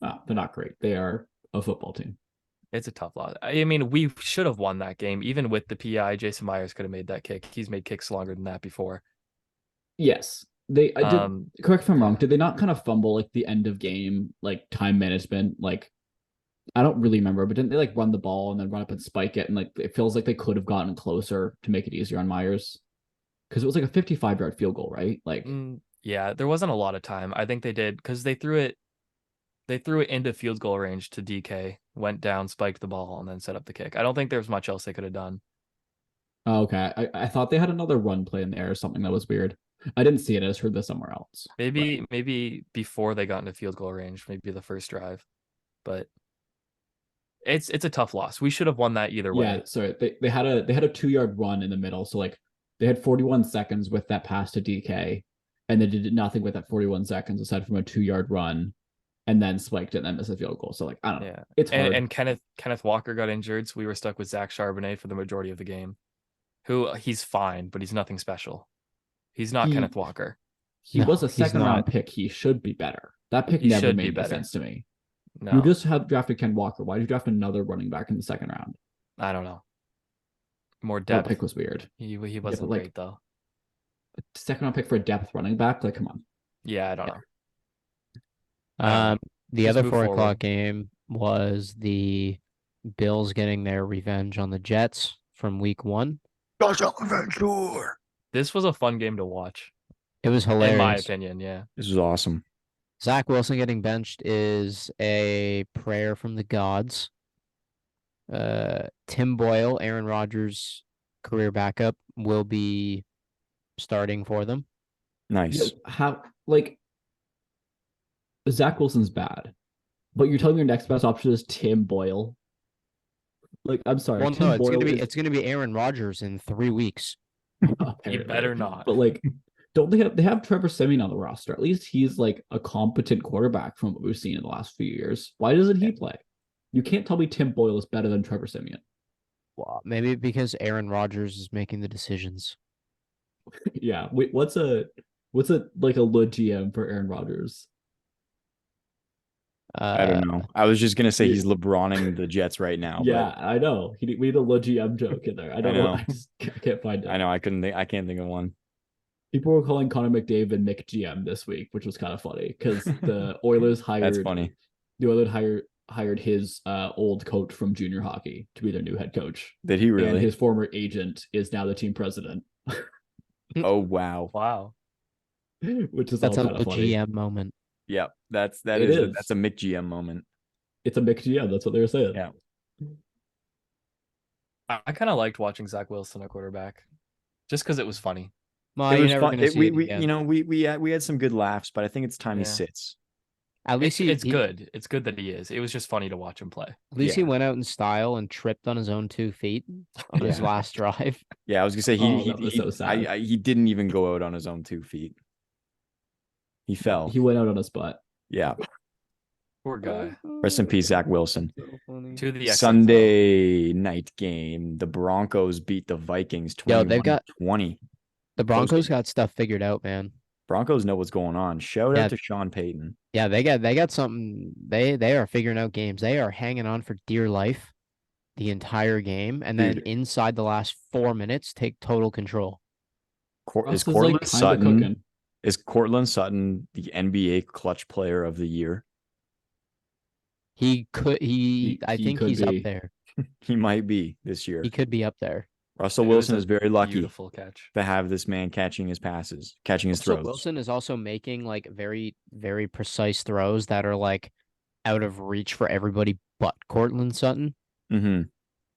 Oh, they're not great. They are a football team. It's a tough lot. I mean, we should have won that game. Even with the PI, Jason Myers could have made that kick. He's made kicks longer than that before. Yes. I did, correct if I'm wrong, did they not kind of fumble like the end of game, like time management? Like, I don't really remember, but didn't they like run the ball and then run up and spike it? And like, it feels like they could have gotten closer to make it easier on Myers. Because it was like a 55-yard field goal, right? Like, yeah, there wasn't a lot of time. I think they did because they threw it into field goal range to DK, went down, spiked the ball, and then set up the kick. I don't think there's much else they could have done. oh, okay. I thought they had another run play in there or something that was weird. I didn't see it. I just heard this somewhere else. Maybe before they got into field goal range, maybe the first drive. But it's a tough loss. We should have won that either way. Yeah, sorry. They had a 2-yard run in the middle. So like they had 41 seconds with that pass to DK, and they did nothing with that 41 seconds aside from a 2-yard run, and then spiked it and then missed a field goal. So like I don't know. Yeah. It's hard. And Kenneth Walker got injured, so we were stuck with Zach Charbonnet for the majority of the game. Who he's fine, but he's nothing special. He's not Kenneth Walker. He was a second round pick. He should be better. That pick never made sense to me. No. You just have drafted Ken Walker. Why did you draft another running back in the second round? I don't know. More depth. That pick was weird. He wasn't great though. A second round pick for a depth running back? Like, come on. Yeah, I don't know. The other 4 o'clock game was the Bills getting their revenge on the Jets from week 1. This was a fun game to watch. It was hilarious. In my opinion, yeah. This was awesome. Zach Wilson getting benched is a prayer from the gods. Tim Boyle, Aaron Rodgers' career backup, will be starting for them. Nice. How like Zach Wilson's bad, but you're telling me your next best option is Tim Boyle? Like, I'm sorry. Well, no, it's gonna be Aaron Rodgers in 3 weeks. You better not. But like, don't they have Trevor Siemian on the roster? At least he's like a competent quarterback from what we've seen in the last few years. Why doesn't he play? You can't tell me Tim Boyle is better than Trevor Siemian. Well, maybe because Aaron Rodgers is making the decisions. Yeah. Wait, what's a like a good GM for Aaron Rodgers? I don't know. I was just gonna say he's LeBroning the Jets right now. Yeah, I know. We need a low GM joke in there. I don't know. I just can't find it. I know. I can't think of one. People were calling Connor McDavid Mick GM this week, which was kind of funny because the Oilers hired. That's funny. The Oilers hired his old coach from junior hockey to be their new head coach. Did he really? And his former agent is now the team president. Oh wow! Wow. Which is that's all a kind of funny. GM moment. Yep, that's a Mick GM moment. It's a Mick GM. That's what they were saying. Yeah. I kind of liked watching Zach Wilson at quarterback, just because it was funny. Well, It you're was never fun. gonna see it We again. we had some good laughs, but I think it's time he Yeah. sits. At least It's good. It's good that he is. It was just funny to watch him play. At least he Yeah. went out in style and tripped on his own 2 feet on his Yeah. last drive. Yeah, I was gonna say that was so sad. he didn't even go out on his own 2 feet. He fell. He went out on his butt. Yeah. Poor guy. Rest in peace, Zach Wilson. To the XFL. Sunday night game, the Broncos beat the Vikings 21-20. The Broncos got stuff figured out, man. Broncos know what's going on. Shout Yeah. out to Sean Payton. Yeah, they got something. They are figuring out games. They are hanging on for dear life the entire game, and then Dude. inside the last 4 minutes, take total control. Is Russ like, Cortland Sutton cooking. is Cortland Sutton the NBA clutch player of the year? He could. I He think could he's up be. there. He might be this year. He could be up there. Russell It was Wilson a is very lucky Beautiful catch. to have this man catching his passes, catching his Also, throws. Wilson is also making like very, very precise throws that are like out of reach for everybody but Cortland Sutton. Mm-hmm.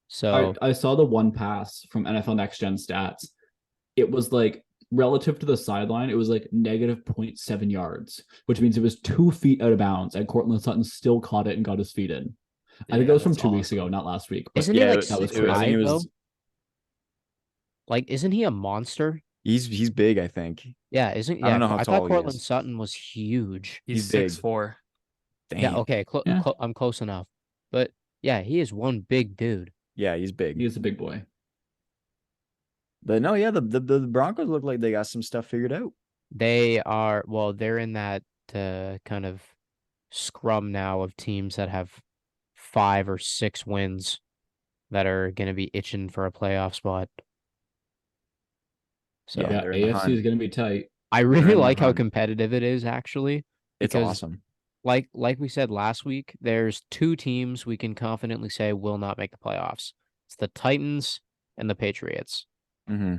So I saw the one pass from NFL Next Gen Stats. It was like relative to the sideline, it was like negative 0.7 yards, which means it was 2 feet out of bounds, and Cortland Sutton still caught it and got his feet in. I think that was from 2 weeks ago, not last week. But isn't he like that was super crazy. high, though? Like, isn't he a monster? He's big, I think. Yeah, isn't? Yeah, I don't know how I tall thought he Cortland is. Sutton was huge. He's big. 6'4". Damn. Yeah, okay, Yeah. I'm close enough. But yeah, he is one big dude. Yeah, he's big. He is a big boy. But no, yeah, the Broncos look like they got some stuff figured out. They're in that kind of scrum now of teams that have 5 or 6 wins that are going to be itching for a playoff spot. So Yeah, they're in the AFC hunt. is going to be tight. I really in the like how hunt. competitive it is, actually. It's because awesome. like we said last week, there's two teams we can confidently say will not make the playoffs. It's the Titans and the Patriots. Mm-hmm.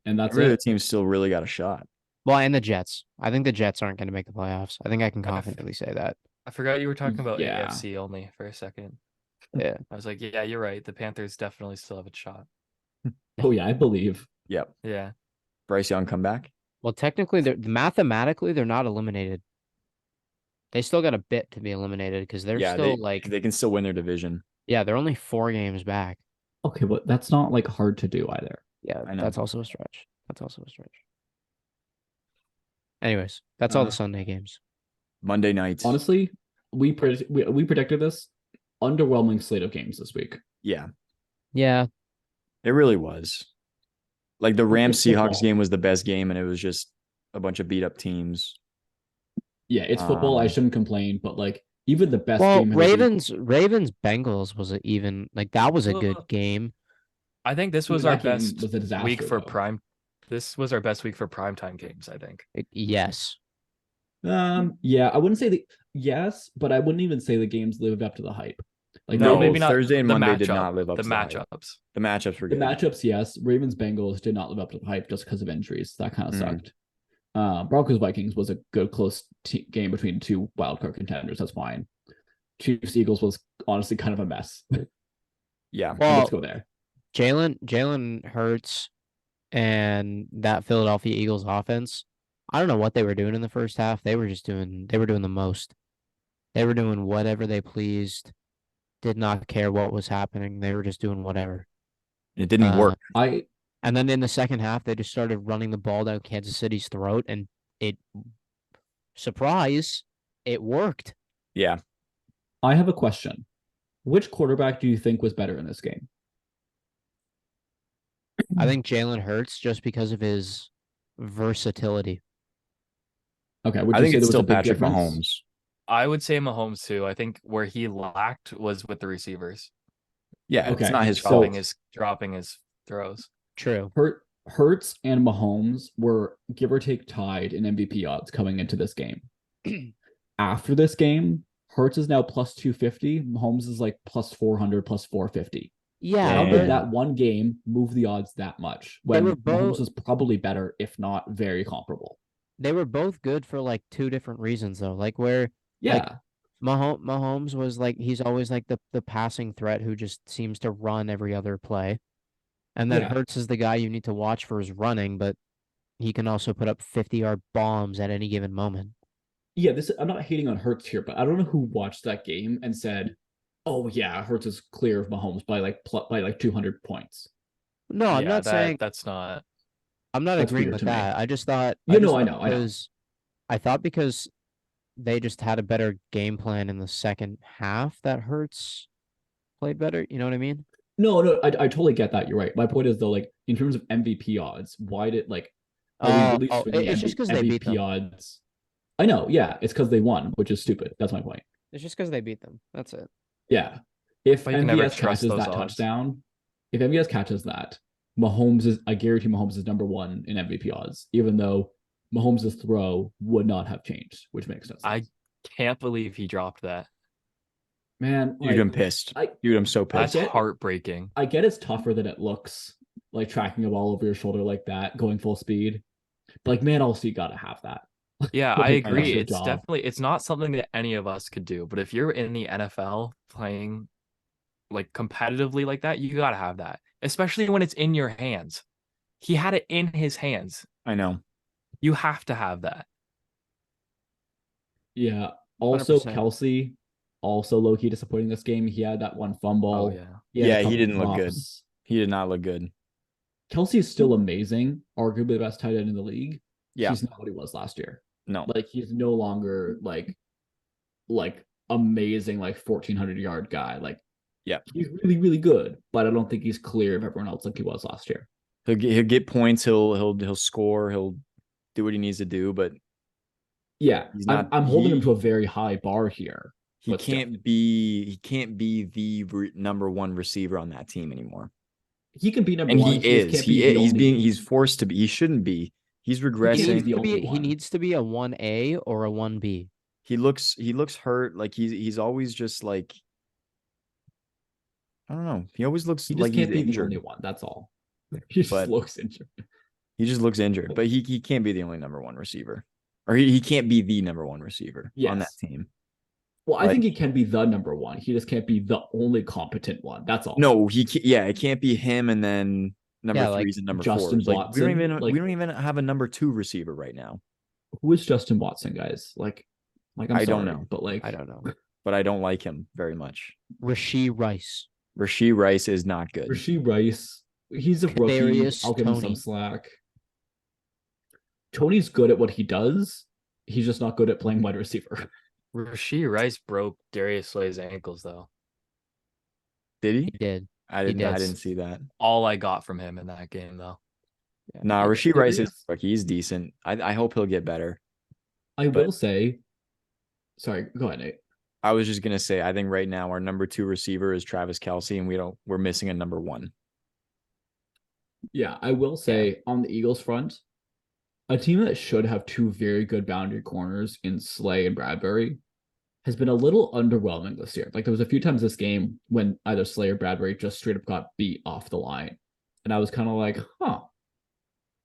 And that's Every other it. team still really got a shot. Well, and the Jets. I think the Jets aren't going to make the playoffs. I think I can confidently say that. I forgot you were talking about Yeah. AFC only for a second. Yeah. I was like, yeah, you're right. The Panthers definitely still have a shot. Oh yeah, I believe. Yep. Yeah. Bryce Young comeback. Well, technically, mathematically, they're not eliminated. They still got a bit to be eliminated because they're still they can still win their division. yeah, they're only 4 games back. Okay, but that's not like hard to do either. Yeah, I know. that's also a stretch. Anyways, that's all the Sunday games. Monday nights. Honestly, we predicted this underwhelming slate of games this week. Yeah, Yeah, it really was. Like the Rams It's Seahawks football. game was the best game, and it was just a bunch of beat up teams. Yeah, it's football. I shouldn't complain, but like even the best well, game of the week, Ravens Bengals was that was a good Well, game. I think this was That our game best was a disaster, week for though. prime. This was our best week for primetime games, I think. Yes. yeah, I wouldn't say yes, but I wouldn't even say the games lived up to the hype. Like No, Ravens- maybe not. Thursday and the Monday did matchup, not live up the to the hype. matchups. The matchups were the good. matchups, yes. Ravens Bengals did not live up to the hype just because of injuries. That kind of Mhm. sucked. Broncos Vikings was a good close game between two wildcard contenders. That's fine. Chiefs Eagles was honestly kind of a mess. Yeah. Well, Let's go there. Jalen Hurts and that Philadelphia Eagles offense. I don't know what they were doing in the first half. They were doing the most. They were doing whatever they pleased. Did not care what was happening. They were just doing whatever. It didn't work. And then in the second half, they just started running the ball down Kansas City's throat, and surprise, it worked. Yeah. I have a question. Which quarterback do you think was better in this game? I think Jalen Hurts, just because of his versatility. Okay, would I you think say it's there was still a big Patrick difference? Mahomes. I would say Mahomes too. I think where he lacked was with the receivers. Yeah, Okay, it's not his so- fault. dropping his throws. True. Hurts and Mahomes were give or take tied in MVP odds coming into this game. After this game, Hurts is now plus 250. Mahomes is like plus 400, plus 450. Yeah, How Damn. did that one game move the odds that much when were both- Mahomes was probably better, if not very comparable? they were both good for like 2 different reasons, though. Like where Yeah, Mahomes was like he's always like the passing threat who just seems to run every other play. And then Yeah. Hurts is the guy you need to watch for his running, but he can also put up 50-yard bombs at any given moment. yeah. I'm not hating on Hurts here, but I don't know who watched that game and said, "Oh yeah, Hurts is clear of Mahomes by like 200 points." No, I'm not saying that's not. I'm not That's agreeing weird with to me. that. I just thought You know, just I thought know. because I thought because they just had a better game plan in the second half that Hurts played better. You know what I mean? No, I totally get that. You're right. My point is though, like in terms of MVP odds, why did like are we really swinging it's just because they beat MVP them. odds? I know, yeah, it's because they won, which is stupid. That's my point. It's just because they beat them. That's it. Yeah, if But you can never MVS trust catches those that odds. touchdown, if MVS catches that, I guarantee Mahomes is number 1 in MVP odds, even though Mahomes' throw would not have changed, which makes no sense. I can't believe he dropped that. Man, Dude, I'm pissed. Dude, I'm so That's pissed. heartbreaking. I get it's tougher than it looks, like tracking a ball over your shoulder like that, going full speed. But like, man, also you gotta have that. Yeah, I Like, agree. extra It's job. definitely it's not something that any of us could do. But if you're in the NFL playing like competitively like that, you gotta have that. Especially when it's in your hands. He had it in his hands. I know. You have to have that. Yeah. Also, 100%. Kelsey, also low key disappointing this game. He had that one fumble. Oh yeah. had a Yeah, he couple didn't look good. drops. He did not look good. Kelsey is still amazing, arguably the best tight end in the league. Yeah. He's not what he was last year. No. Like he's no longer like amazing, like 1,400-yard guy. Like, yeah, he's really, really good, but I don't think he's clear of everyone else like he was last year. He'll get points. He'll score. He'll do what he needs to do. But Yeah, he's not. I'm holding him to a very high bar here. He but still. can't be. He can't be the number 1 receiver on that team anymore. He can be number And one. he He just is. can't be the only. He's forced to be. He shouldn't be. He's He regressing. needs the only He one. needs to be a 1A or a 1B. He looks hurt. Like he's always just like, I don't know. He always looks He just like he's can't be the injured. only one. That's all. He just But- looks injured. He just looks injured. But he can't be the only number one receiver. Or he can't be the number one receiver on that Yes. team. Well, I Like- think he can be the number one. He just can't be the only competent one. That's all. No, it can't be him and then number Yeah, three like is and number Justin 4. Like Watson, we don't even have a number 2 receiver right now. Who is Justin Watson, guys? Like I'm I sorry, don't know. but like I don't know. But I don't like him very much. Rashee Rice. Rashee Rice is not good. Rashee Rice, he's a rookie. Kadarius I'll give him some Toney. slack. Tony's good at what he does. He's just not good at playing wide receiver. Rashee Rice broke Darius Slay's ankles though. Did He he? did. I He didn't did. see that. All I got from him in that game though. Nah, Rashee Rice is Darius- like he's decent. I hope he'll get better. I But- will say, sorry, go ahead, Nate. I was just gonna say, I think right now our number 2 receiver is Travis Kelce, and we're missing a number 1. Yeah, I will say on the Eagles front, a team that should have 2 very good boundary corners in Slay and Bradbury has been a little underwhelming this year. Like there was a few times this game when either Slay or Bradbury just straight up got beat off the line. And I was kind of like,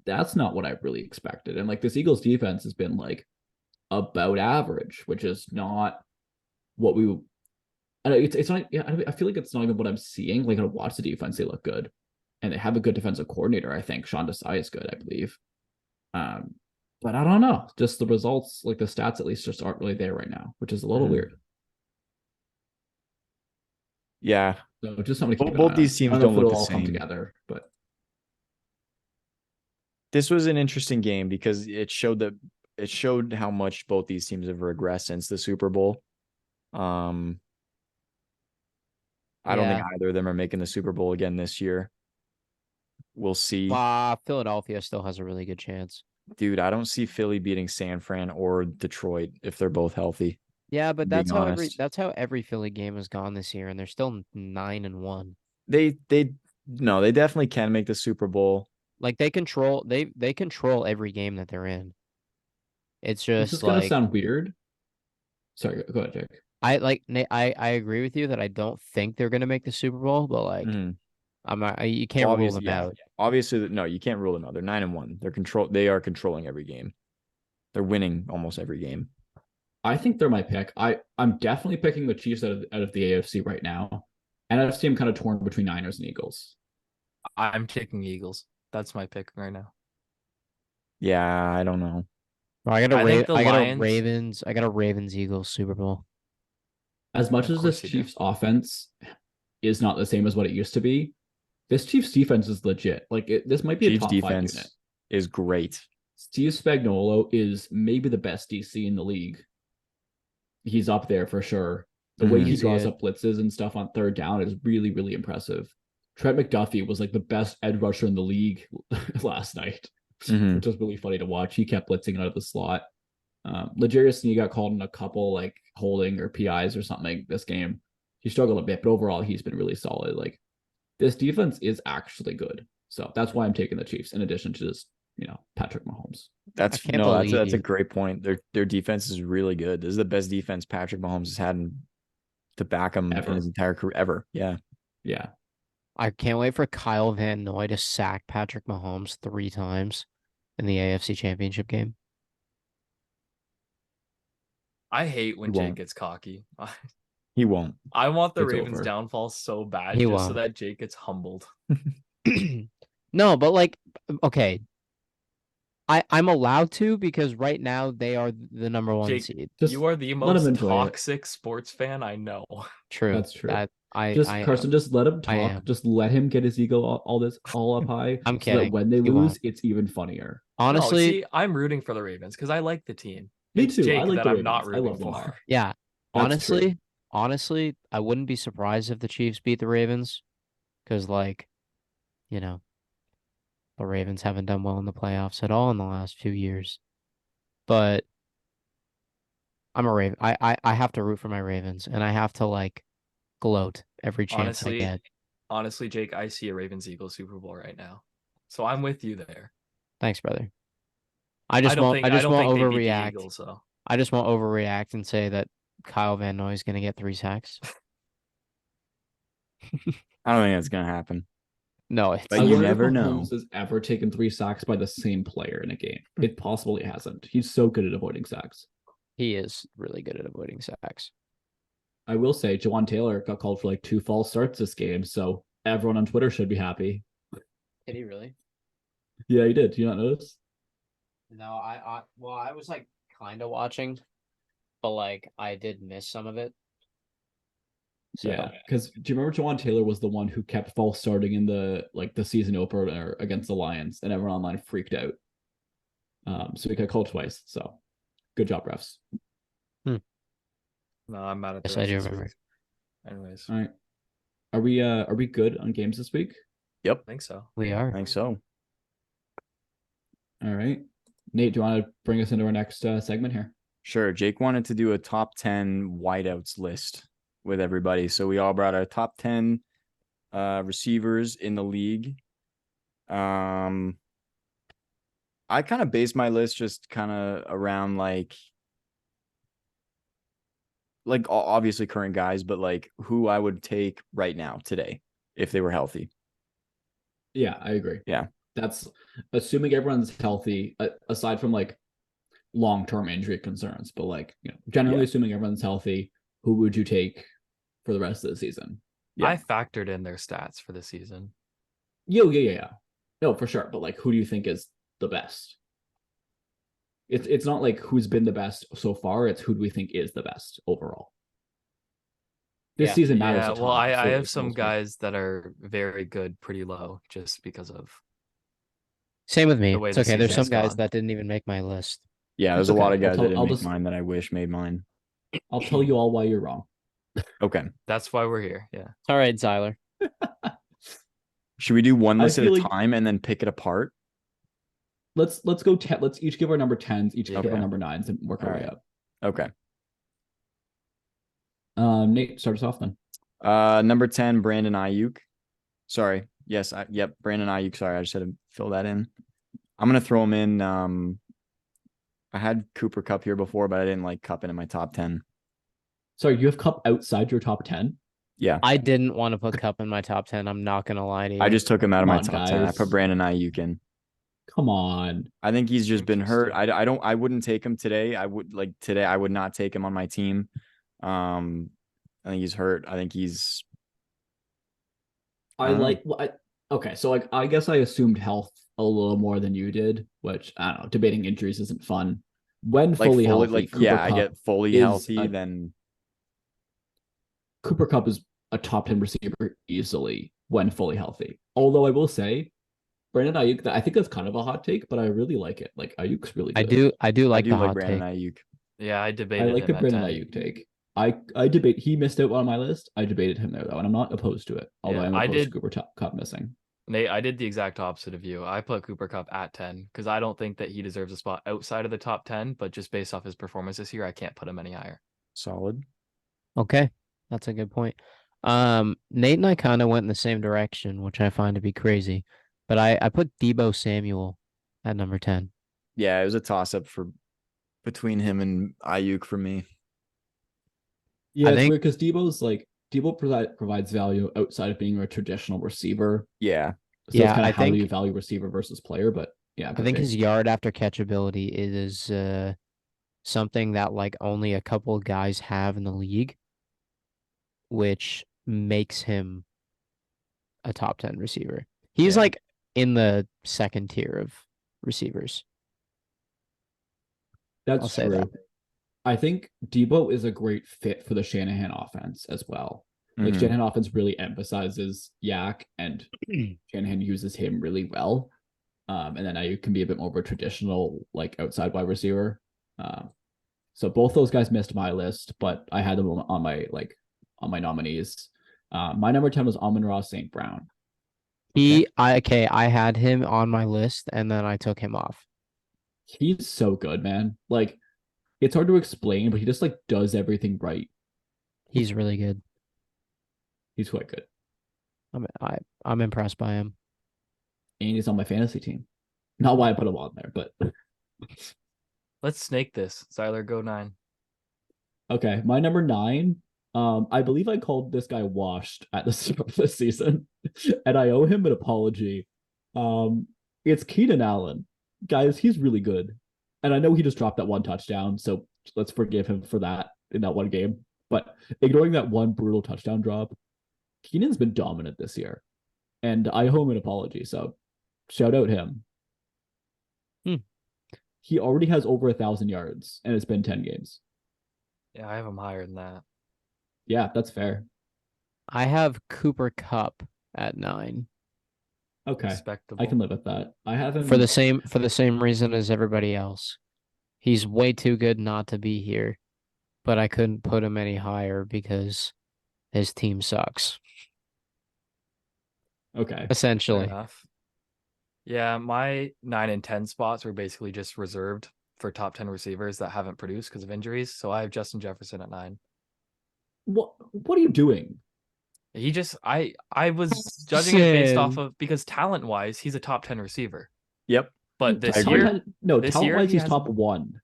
that's not what I really expected. And like this Eagles defense has been like about average, which is not what we and it's not. Yeah, I feel like it's not even what I'm seeing. Like I watch the defense, they look good, and they have a good defensive coordinator. I think Sean Desai is good, I believe. But I don't know. Just the results, like the stats, at least, just aren't really there right now, which is a little Mhm. weird. Yeah, So just something to keep an both eye these on. teams I don't don't know if look it'll the all come same. together, but this was an interesting game because it showed how much both these teams have regressed since the Super Bowl. I don't think Yeah. either of them are making the Super Bowl again this year. We'll see. Philadelphia still has a really good chance. Dude, I don't see Philly beating San Fran or Detroit if they're both healthy. Yeah, but Being that's how honest. every Philly game has gone this year, and they're still 9-1. They definitely can make the Super Bowl. Like they control every game that they're in. It's this just is gonna like sound weird. Sorry, go ahead, Jake. I agree with you that I don't think they're gonna make the Super Bowl, but like Mhm. you can't rule Obviously, them out. Obviously, no, you can't rule them out. They're 9-1. They are controlling every game. They're winning almost every game. I think they're my pick. I'm definitely picking the Chiefs out of the AFC right now. NFC, I'm kind of torn between Niners and Eagles. I'm taking Eagles. That's my pick right now. Yeah, I don't know. Well, I think the got Lions- a Ravens Eagles Super Bowl. As much Of as this course you do. Chiefs offense is not the same as what it used to be, this Chiefs defense is legit. Like this might be a Chiefs top 5 defense unit. is great. Steve Spagnuolo is maybe the best DC in the league. He's up there for sure. The way Mhm. he He's draws good. up blitzes and stuff on third down is really, really impressive. Trent McDuffie was like the best edge rusher in the league last night, Mhm. which was really funny to watch. He kept blitzing out of the slot. L'Jarius Sneed got called in a couple like holding or PIs or something this game. He struggled a bit, but overall he's been really solid. Like this defense is actually good. So that's why I'm taking the Chiefs in addition to just, Patrick Mahomes. That's can't no, that's believe a you- great point. Their defense is really good. This is the best defense Patrick Mahomes has had to back him Ever. in his entire career ever. Yeah. Yeah. I can't wait for Kyle Van Noy to sack Patrick Mahomes 3 times in the AFC Championship game. I hate when He Jake won't. gets cocky. He won't. I want the It's Ravens' over. downfall so bad He just so won't. that Jake gets humbled. No, but like, okay. I'm allowed to because right now they are the number 1 Jake, seed. Just you are the let him most enjoy it. toxic sports fan I know. True. That's true. I Just I Carson, just let him I talk. am. Just let him get his ego all up high. I'm So kidding. that when they He lose, won't. it's even funnier. honestly, No, see, I'm rooting for the Ravens because I like the team. Me It's too. Jake I like that the I'm Ravens. not I rooting love Lamar. for. yeah. That's true. Honestly, I wouldn't be surprised if the Chiefs beat the Ravens because, like, the Ravens haven't done well in the playoffs at all in the last few years. But I'm a Raven. I have to root for my Ravens, and I have to like gloat every chance I Honestly, get. honestly, Jake, I see a Ravens-Eagles Super Bowl right now. So I'm with you there. Thanks, brother. I don't think won't they beat the overreact. Eagles, though. I just won't overreact and say that Kyle Van Noy is going to get 3 sacks. I don't think that's gonna happen. No, it's But I you wonder never if know. Mahomes has ever taken 3 sacks by the same player in a game. It possibly hasn't. He's so good at avoiding sacks. he is really good at avoiding sacks. I will say, Jawan Taylor got called for like 2 false starts this game, so everyone on Twitter should be happy. Did he really? Yeah, he did. Do you not notice? No, I was like kind of watching, but like I did miss some of it. So, Yeah, because do you remember Jawan Taylor was the one who kept false starting in the season opener against the Lions, and everyone online freaked out. So he got called twice. So, good job, refs. No, I'm mad at the Yes, I do refs this remember. week. Anyways, All right, are we good on games this week? Yep, I think so. we I are. think so. All right, Nate, do you want to bring us into our next segment here? Sure. Jake wanted to do a top 10 wideouts list with everybody. So we all brought our top 10 receivers in the league. I kind of based my list just kind of around like obviously current guys, but like who I would take right now today if they were healthy. Yeah, I agree. Yeah. That's assuming everyone's healthy, aside from like long-term injury concerns, but like, generally assuming everyone's healthy, who would you take for the rest of the season? Yeah. I factored in their stats for the season. Yeah. No, for sure. But like, who do you think is the best? It's not like who's been the best so far. It's who do we think is the best overall. This Yeah. season matters. Yeah, a ton, well, I so have it's some most- guys that are very good, pretty low, just because of Same with me. the way It's the okay. There's some season's guys gone. that didn't even make my list. Yeah, there's It's a lot okay. of guys that didn't I'll make just- mine that I wish made mine. I'll tell you all why you're wrong. Okay. That's why we're here. Yeah. All right, Zyler. Should we do one I list at a feel like- time and then pick it apart? Let's go. Let's each give our number 10s, each give Okay. our number 9s, and work our All way right. up. Okay. Nate, start us off then. Number 10, Brandon Ayuk. Sorry. Yes. Yep. Brandon Ayuk. Sorry. I just had to fill that in. I'm going to throw him in. I had Cooper Kupp here before, but I didn't like Kupp in my top 10. Sorry, you have Cup outside your top 10? Yeah. I didn't want to put Cup in my top 10. I'm not going to lie to you. I just took him out of Come my on, top 10. I guys. put Brandon Ayuk in. Come on. I think he's just been hurt. Interesting. I wouldn't take him today. I would not take him on my team. I think he's hurt. I think he's I don't know. like okay, so like I guess I assumed health a little more than you did, which I don't know, debating injuries isn't fun. When fully healthy, Cooper I Kupp get fully is healthy, a- then Cooper Kupp is a top 10 receiver easily when fully healthy. Although I will say, Brandon Ayuk, I think that's kind of a hot take, but I really like it. Like Ayuk's really good. I do like I do the like hot Brandon take. Ayuk. Yeah, I I debated like him the at Brandon 10. Ayuk take. I debate. He missed out on my list. I debated him there though, and I'm not opposed to it. Although Yeah, I'm I opposed did- to Cooper Kupp missing. Nate, I did the exact opposite of you. I put Cooper Kupp at 10 because I don't think that he deserves a spot outside of the top 10, but just based off his performance this year, I can't put him any higher. Solid. Okay. That's a good point. Nate and I kind of went in the same direction, which I find to be crazy. But I put Debo Samuel at number 10. Yeah, it was a toss up between him and Ayuk for me. Yeah, I it's think- weird because Debo provides value outside of being a traditional receiver. Yeah. So Yeah, it's kind I of how do think- you value receiver versus player, but yeah, I think his yard after catch ability is something that like only a couple of guys have in the league, which makes him a top 10 receiver. He's Yeah. like in the second tier of receivers. I'll That's say true. that. I think Debo is a great fit for the Shanahan offense as well. Like Mhm. Shanahan offense really emphasizes Yak, and Shanahan uses him really well. And then Ayuk can be a bit more of a traditional like outside wide receiver. So both those guys missed my list, but I had them on my nominees. My number 10 was Amon-Ra St. Brown. I had him on my list and then I took him off. He's so good, man. Like it's hard to explain, but he just like does everything right. He's really good. He's quite good. I'm impressed by him. And he's on my fantasy team. Not why I put him on there, but Let's snake this. Zyler, go 9. okay. My number 9. I believe I called this guy washed at the start of the season, and I owe him an apology. It's Keenan Allen. Guys, he's really good. And I know he just dropped that one touchdown, so let's forgive him for that in that one game. But ignoring that one brutal touchdown drop, Keenan's been dominant this year. And I owe him an apology, so shout out him. He already has over 1,000 yards, and it's been 10 games. Yeah, I have him higher than that. Yeah, that's fair. I have Cooper Kupp at 9 Okay, Respectable. I can live with that. I have him for the same reason as everybody else. He's way too good not to be here, but I couldn't put him any higher because his team sucks. Okay. Fair Essentially. enough. Yeah, my 9 and 10 spots were basically just reserved for top 10 receivers that haven't produced because of injuries. So I have Justin Jefferson at 9. What are you doing? He just I was judging it based off Listen. of because talent wise, he's a top 10 receiver. Yep. But this agree. year, this talent year wise, he he's hasn't- top 1.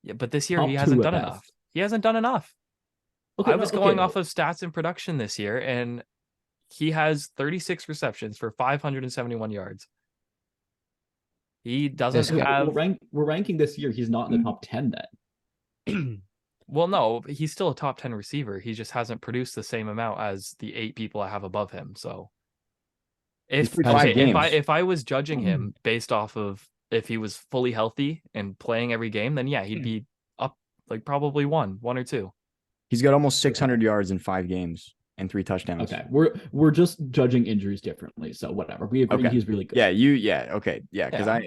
yeah, but this year Top he 2 hasn't at done best. enough. He hasn't done enough. Okay, I was going off of stats and production this year, and he has 36 receptions for 571 yards. He doesn't This guy- have. We're ranking this year. He's not in the top 10 then. Well, no, he's still a top 10 receiver. He just hasn't produced the same amount as the 8 people I have above him. So if played 5 games. if I was judging him based off of if he was fully healthy and playing every game, then yeah, he'd be up like probably one or two. He's got almost 600 yards in 5 games and 3 touchdowns. Okay, we're just judging injuries differently, so whatever. We agree Okay. he's really good. Okay. Yeah, because Yeah.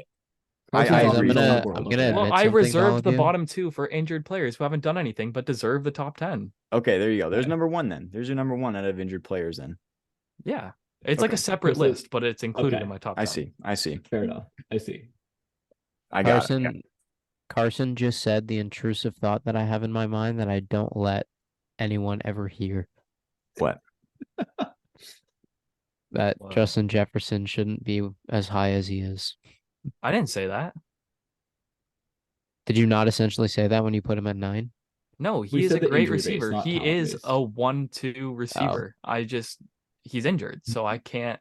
I Guys, agree. he's on the I'm world, gonna okay? Well, admit I something to all reserved of the you. bottom 2 for injured players who haven't done anything but deserve the top 10. Okay, there you go. There's Okay. number 1 then. There's your number 1 out of injured players then. Yeah. It's like Okay. a separate So- list, but it's included okay. in my top 10. I see. Fair enough. I see. I got it. Carson just said the intrusive thought that I have in my mind that I don't let anyone ever hear. What? That What? Justin Jefferson shouldn't be as high as he is. I didn't say that. Did you not essentially say that when you put him at 9? No, We he is a said the great injury base, receiver. not He talent is base. a 1-2 receiver. He's injured, so I can't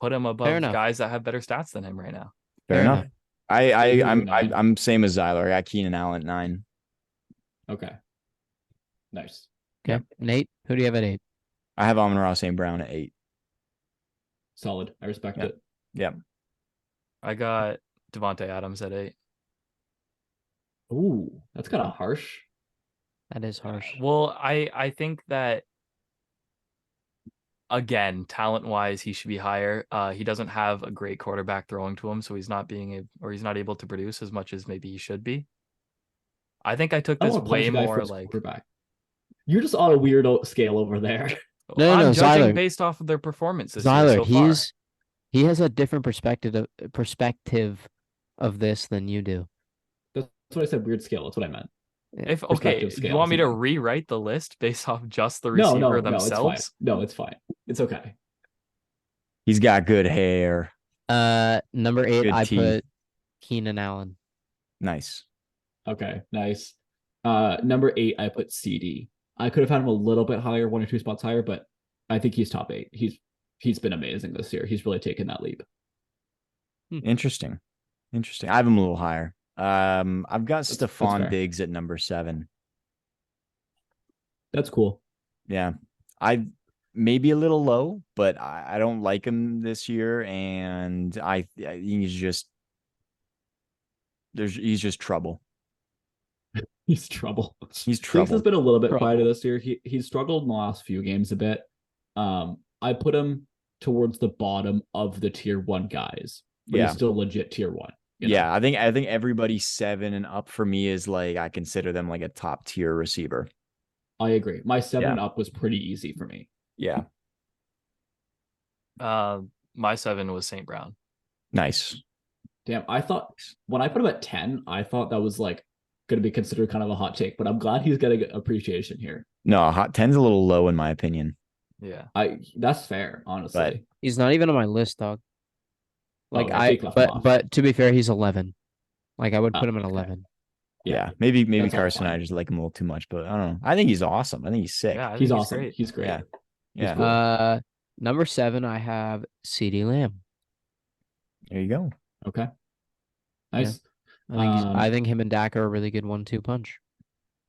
put him above enough. guys that have better stats than him right now. Fair enough. Maybe I'm 9. I'm same as Zyler. I got Keenan Allen at 9. Okay. Nice. Okay. Nate, who do you have at 8? I have Amon-Ra St. Brown at 8. Solid. I respect Yeah. it. Yep. I got Devontae Adams at 8. Ooh, that's kind of harsh. That is harsh. Well, I think that again, talent wise, he should be higher. He doesn't have a great quarterback throwing to him, so he's not able to produce as much as maybe he should be. I think I took I this don't want to punish way a guy for more his like quarterback. You're just on a weirdo scale over there. No, I'm judging Zyler. based off of their performances. Zyler, so far. he has a different perspective of this than you do. That's what I said. Weird scale. That's what I meant. If okay, perspective do scale you want me to something. rewrite the list based off just the No, receiver no, it's fine. themselves? No, it's fine. It's okay. He's got good hair. Number 8, Good I teeth. put Keenan Allen. Nice. Okay, nice. Number 8, I put CD. I could have had him a little bit higher, 1 or 2 spots higher, but I think he's top 8. He's been amazing this year. He's really taken that leap. Interesting. I have him a little higher. I've got That's Stephon fair. Diggs at number 7. That's cool. Yeah. I maybe a little low, but I don't like him this year, and I think he's just trouble. He's trouble. He's Diggs trouble. has been a little bit Trouble. quieter this year. He's struggled in the last few games a bit. I put him towards the bottom of the tier 1 guys, but Yeah. he's still legit tier 1. you know? Yeah, I think everybody 7 and up for me is like I consider them like a top tier receiver. I agree. My 7 Yeah. up was pretty easy for me. Yeah. My 7 was St. Brown. Nice. Damn, I thought when I put him at 10, I thought that was like going to be considered kind of a hot take, but I'm glad he's getting appreciation here. No, hot 10's a little low in my opinion. Yeah. That's fair, honestly. He's not even on my list, dog. Like yeah, Jake left him off. but to be fair, he's 11. Like I would put him at okay. 11. Yeah. Maybe That's all Carson and I fine. just like him a little too much, but I don't know. I think he's awesome. I think he's sick. Yeah, I He's think awesome. great. He's great. Yeah. Yeah. cool. Number 7, I have CeeDee Lamb. There you go. Okay. Nice. I think him and Dak are a really good 1-2 punch.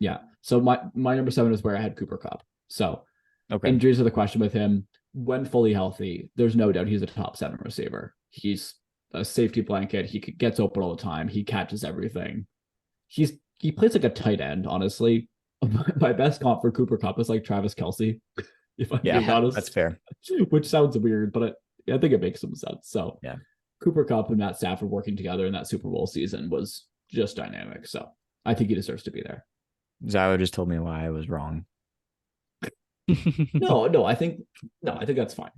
Yeah. So my number 7 is where I had Cooper Kupp. So injuries are the question with him. When fully healthy, there's no doubt he's a top 7 receiver. He's a safety blanket. He gets open all the time. He catches everything. He plays like a tight end, honestly. My best comp for Cooper Kupp is like Travis Kelce, if I'm being honest. That's fair. Which sounds weird, but I think it makes some sense. So yeah, Cooper Kupp and Matt Stafford working together in that Super Bowl season was just dynamic. So I think he deserves to be there. Zyler just told me why I was wrong. No, I think that's fine.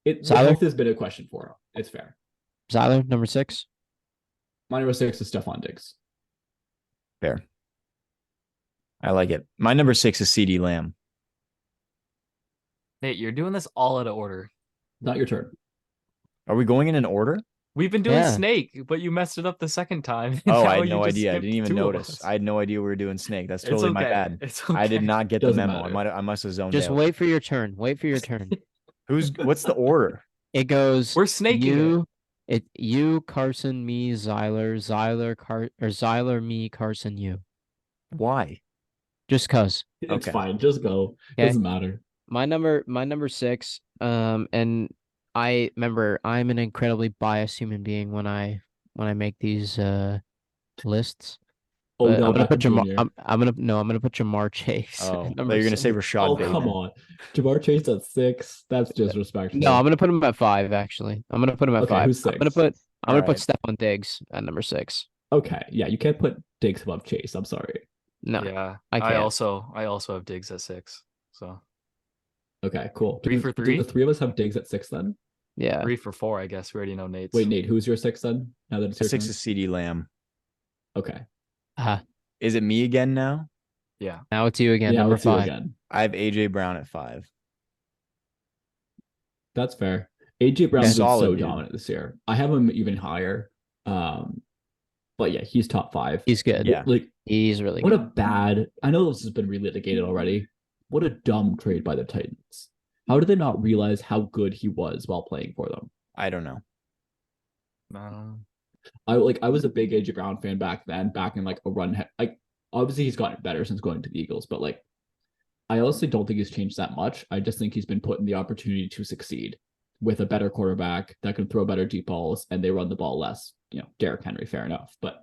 The health has been a question for him. It's fair. Zyler, number 6. My number 6 is Stephon Diggs. Fair. I like it. My number 6 is CeeDee Lamb. Nate, you're doing this all out of order. Not your turn. Are we going in an order? We've been doing Snake, but you messed it up the second time. Oh, I had no idea. I didn't even notice. I had no idea we were doing Snake. That's totally my bad. It's okay. I did not get the memo. I must have zoned out. Just wait for your turn. Wait for your turn. What's the order? It goes. We're snaking you, Carson, me, Zyler, Zyler, me, Carson, you. Why? Just cause. It's fine. Just go. Okay. Doesn't matter. My number 6. And I remember I'm an incredibly biased human being when I make these lists. Oh, no, I'm gonna put Jamar Chase. Oh, you're gonna say Rashad Bateman. Come on, Jamar Chase at 6. That's disrespectful. No, I'm gonna put him at 5. Actually, I'm gonna put him at 5. Who's 6? I'm gonna put Stephon Diggs at number 6. Okay, yeah, you can't put Diggs above Chase. I'm sorry. No, yeah, I also have Diggs at 6. So, okay, cool. 3 for 3. Do the 3 of us have Diggs at 6 then? Yeah, 3 for 4. I guess we already know Nate's. Wait, Nate, who's your 6 then? Now that it's your 6 turn? is CeeDee Lamb. Okay. Is it me again now? Yeah. Now it's you again. Yeah, number it's you 5. again. I have AJ Brown at 5. That's fair. AJ Brown's been so dude. dominant this year. I have him even higher. But yeah, he's top 5. He's good. Yeah. Like, he's really what good. a bad. I know this has been relitigated already. What a dumb trade by the Titans. How did they not realize how good he was while playing for them? I don't know. I was a big AJ Brown fan back in like a run. Like, obviously he's gotten better since going to the Eagles, but like, I honestly don't think he's changed that much. I just think he's been put in the opportunity to succeed with a better quarterback that can throw better deep balls, and they run the ball less. Derrick Henry, fair enough, but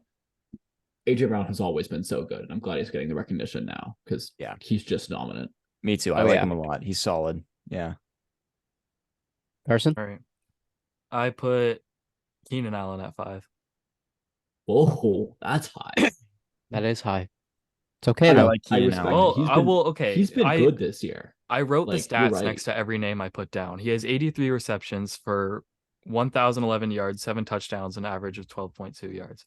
AJ Brown has always been so good, and I'm glad he's getting the recognition now because he's just dominant. Me too. I like him a lot. He's solid. Yeah. Carson? All right. I put Keenan Allen at 5. Whoa, that's high. That is high. It's okay though. I like Keenan Allen. Okay. He's been good this year. I wrote the stats next to every name I put down. He has 83 receptions for 1,011 yards, 7 touchdowns, an average of 12.2 yards,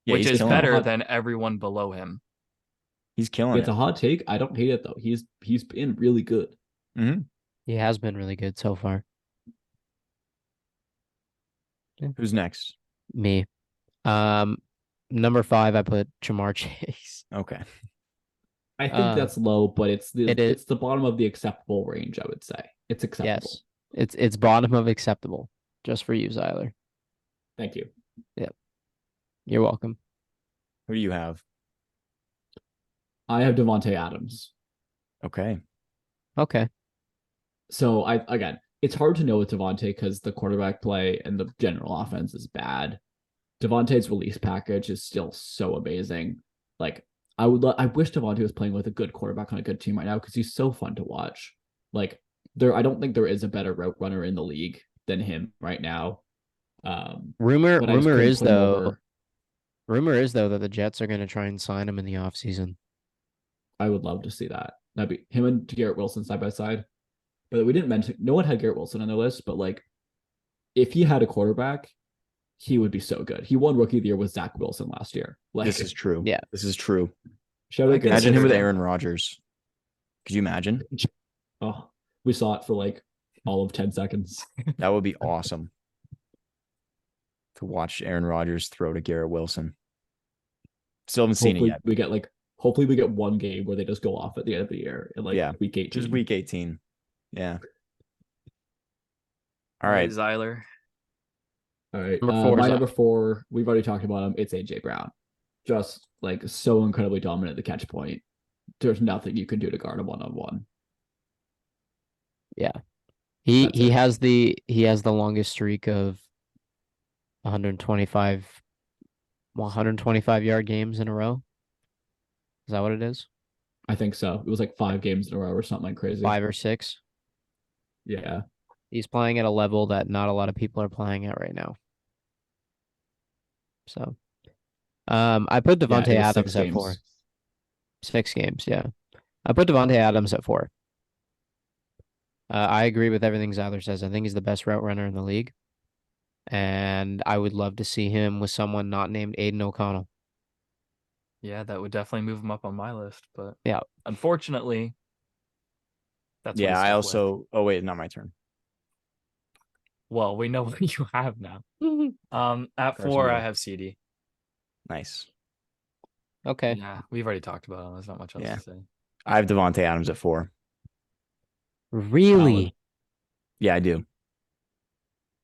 which is better than everyone below him. He's killing it. It's a hot take. I don't hate it though. He's been really good. Mm-hmm. He has been really good so far. Who's next? Me. Number 5, I put Jamar Chase. Okay. I think that's low, but it's is the bottom of the acceptable range, I would say. It's acceptable. Yes. It's bottom of acceptable. Just for you, Zyler. Thank you. Yep. You're welcome. Who do you have? I have Devontae Adams. Okay. So it's hard to know with Devontae because the quarterback play and the general offense is bad. Devontae's release package is still so amazing. Like, I wish Devontae was playing with a good quarterback on a good team right now because he's so fun to watch. Like, I don't think there is a better route runner in the league than him right now. Rumor is though that the Jets are going to try and sign him in the offseason. I would love to see that. That'd be him and Garrett Wilson side by side. But we didn't mention, no one had Garrett Wilson on their list, but like, if he had a quarterback, he would be so good. He won Rookie of the Year with Zach Wilson last year. Like, this is true. Yeah, this is true. Imagine him with Aaron Rodgers. Could you imagine? Oh, We saw it for like all of 10 seconds. That would be awesome to watch Aaron Rodgers throw to Garrett Wilson. Still haven't seen it yet. Hopefully we get one game where they just go off at the end of the year in week 18. Just week 18. Yeah. All right, Zyler. All right. Number 4, we've already talked about him. It's AJ Brown. Just like so incredibly dominant at the catch point. There's nothing you can do to guard him one-on-one. Yeah. He has the longest streak of 125 yard games in a row. Is that what it is? I think so. It was like 5 games in a row or something crazy. 5 or 6. Yeah. He's playing at a level that not a lot of people are playing at right now. So, I put Devontae Adams at 4. 6 games, yeah. I put Devontae Adams at 4. I agree with everything Zyler says. I think he's the best route runner in the league. And I would love to see him with someone not named Aiden O'Connell. Yeah, that would definitely move him up on my list. But yeah, unfortunately, that's yeah. I also. Oh wait, not my turn. Well, we know what you have now. At 4, I have CD. Nice. Okay. Yeah, we've already talked about him. There's not much else to say. I have Devontae Adams at 4. Really? Yeah, I do.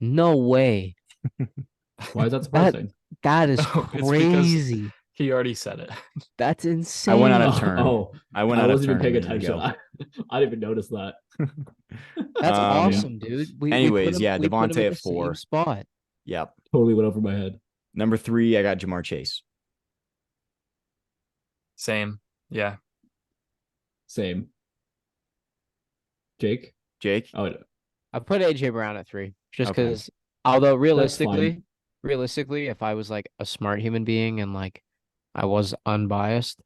No way. Why is that surprising? That is crazy. He already said it. That's insane. I went out of turn. I wasn't even paying attention. I didn't even notice that. That's awesome, dude. Anyways, Devontae at 4. Spot. Yep. Totally went over my head. Number 3, I got Jamar Chase. Same. Yeah. Same. Jake? Oh, I put AJ Brown at 3 just because, although realistically, if I was like a smart human being and like I was unbiased,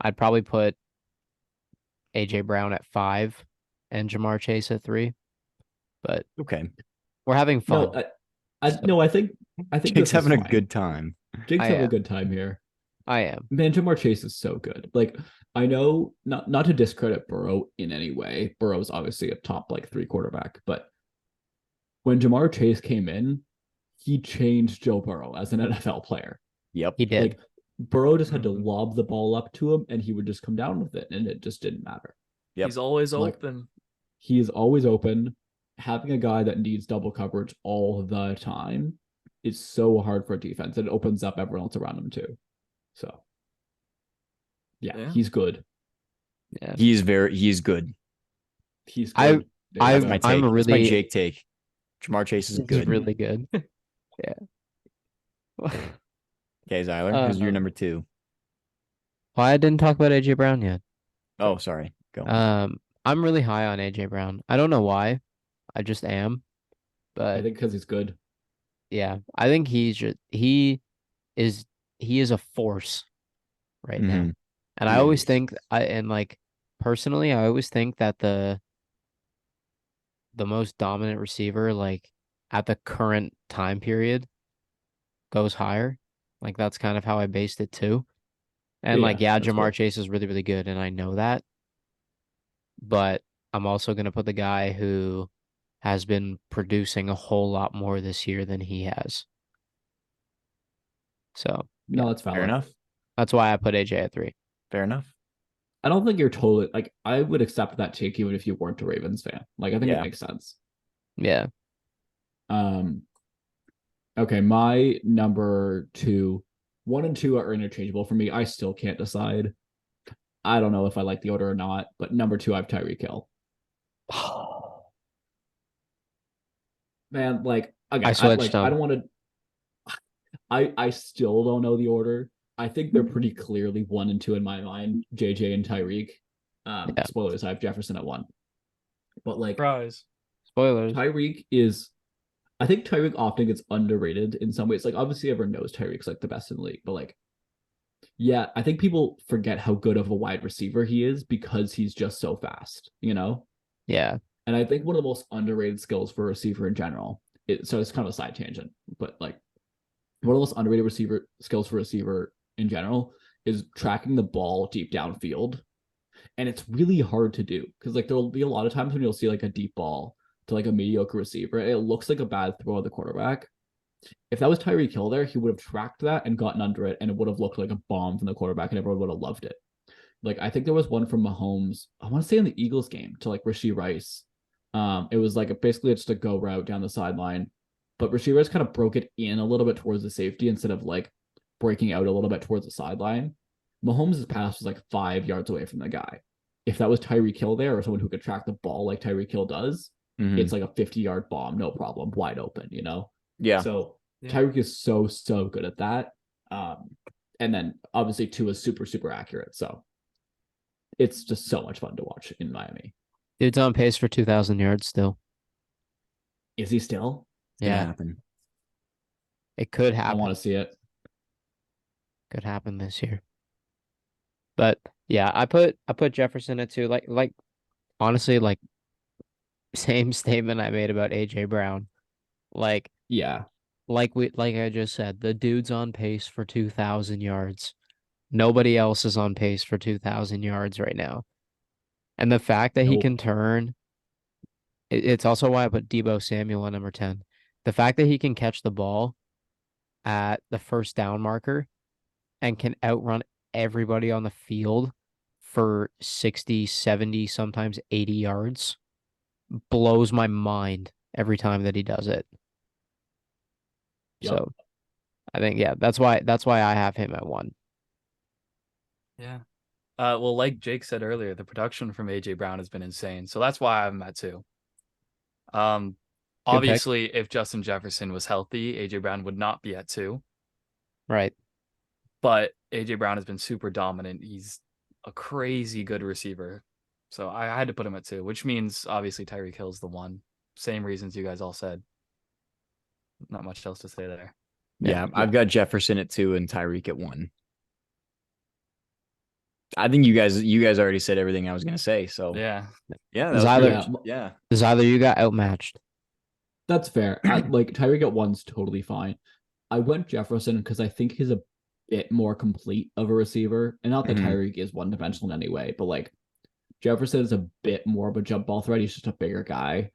I'd probably put AJ Brown at 5 and Jamar Chase at 3. But we're having fun. I think Jake's having a good time. Jake's having a good time here. I am. Man, Jamar Chase is so good. Like, I know not to discredit Burrow in any way. Burrow's obviously a top 3 quarterback, but when Jamar Chase came in, he changed Joe Burrow as an NFL player. Yep, he did. Like, Burrow just had to lob the ball up to him, and he would just come down with it, and it just didn't matter. Yep. He's always open. He is always open. Having a guy that needs double coverage all the time is so hard for a defense. It opens up everyone else around him too. So, yeah. He's good. Yeah, he's good. He's good. That's my take. That's my Jake take. Jamar Chase is good. He's really good. Yeah. Okay, Zyler, who's your number 2? Well, I didn't talk about AJ Brown yet. Oh, sorry. Go. I'm really high on AJ Brown. I don't know why. I just am. But I think because he's good. Yeah, I think he is a force right now. And I always think personally, I always think that the most dominant receiver at the current time period goes higher. That's kind of how I based it too. And Jamar Chase is really, really good, and I know that. But I'm also going to put the guy who has been producing a whole lot more this year than he has. So no, that's valid. Fair enough. That's why I put AJ at 3. Fair enough. I don't think you're totally I would accept that take even if you weren't a Ravens fan. I think it makes sense. Yeah. Okay, my number 2, 1 and 2 are interchangeable for me. I still can't decide. I don't know if I like the order or not, but number 2, I have Tyreek Hill. Man, again, I switched I don't want to. I still don't know the order. I think they're pretty clearly 1 and 2 in my mind. JJ and Tyreek. Spoilers. I have Jefferson at 1. But surprise. Spoilers. Tyreek is. I think Tyreek often gets underrated in some ways. Obviously, everyone knows Tyreek's the best in the league, but yeah, I think people forget how good of a wide receiver he is because he's just so fast. Yeah. And I think one of the most underrated skills for a receiver in general. So it's kind of a side tangent, but one of the most underrated skills for a receiver in general is tracking the ball deep downfield. And it's really hard to do because like there'll be a lot of times when you'll see like a deep ball to like a mediocre receiver. And it looks like a bad throw of the quarterback. If that was Tyreek Hill there, he would have tracked that and gotten under it, and it would have looked like a bomb from the quarterback, and everyone would have loved it. Like I think there was one from Mahomes, I want to say in the Eagles game to like Rashee Rice. It was like basically just a go route down the sideline, but Rashee Rice kind of broke it in a little bit towards the safety instead of like breaking out a little bit towards the sideline. Mahomes' pass was like 5 yards away from the guy. If that was Tyreek Hill there or someone who could track the ball like Tyreek Hill does, it's like a 50-yard bomb, no problem, wide open, you know? Yeah. So Tyreek is so good at that. And then obviously Tua is super accurate. So it's just so much fun to watch in Miami. Dude's on pace for 2,000 yards still. Is he still? Yeah. Happen. It could happen. I want to see it. Could happen this year. But yeah, I put Jefferson at 2. Like honestly, like same statement I made about AJ Brown. Like like I just said, the dude's on pace for 2,000 yards. Nobody else is on pace for 2,000 yards right now. And the fact that he can turn, it's also why I put Deebo Samuel at number 10. The fact that he can catch the ball at the first down marker and can outrun everybody on the field for 60, 70, sometimes 80 yards blows my mind every time that he does it. Yep. So I think, that's why I have him at 1. Yeah. Well, like Jake said earlier, the production from AJ Brown has been insane. So that's why I'm at 2. Obviously, if Justin Jefferson was healthy, AJ Brown would not be at 2. Right. But AJ Brown has been super dominant. He's a crazy good receiver. So I had to put him at 2, which means obviously Tyreek Hill's the 1. Same reasons you guys all said. Not much else to say there. Yeah, I've got Jefferson at 2 and Tyreek at 1. I think you guys already said everything I was gonna say. So yeah, Is either you got outmatched. That's fair. Like Tyreek at 1's totally fine. I went Jefferson because I think he's a bit more complete of a receiver, and not that Tyreek is one-dimensional in any way, but like Jefferson is a bit more of a jump ball threat. He's just a bigger guy.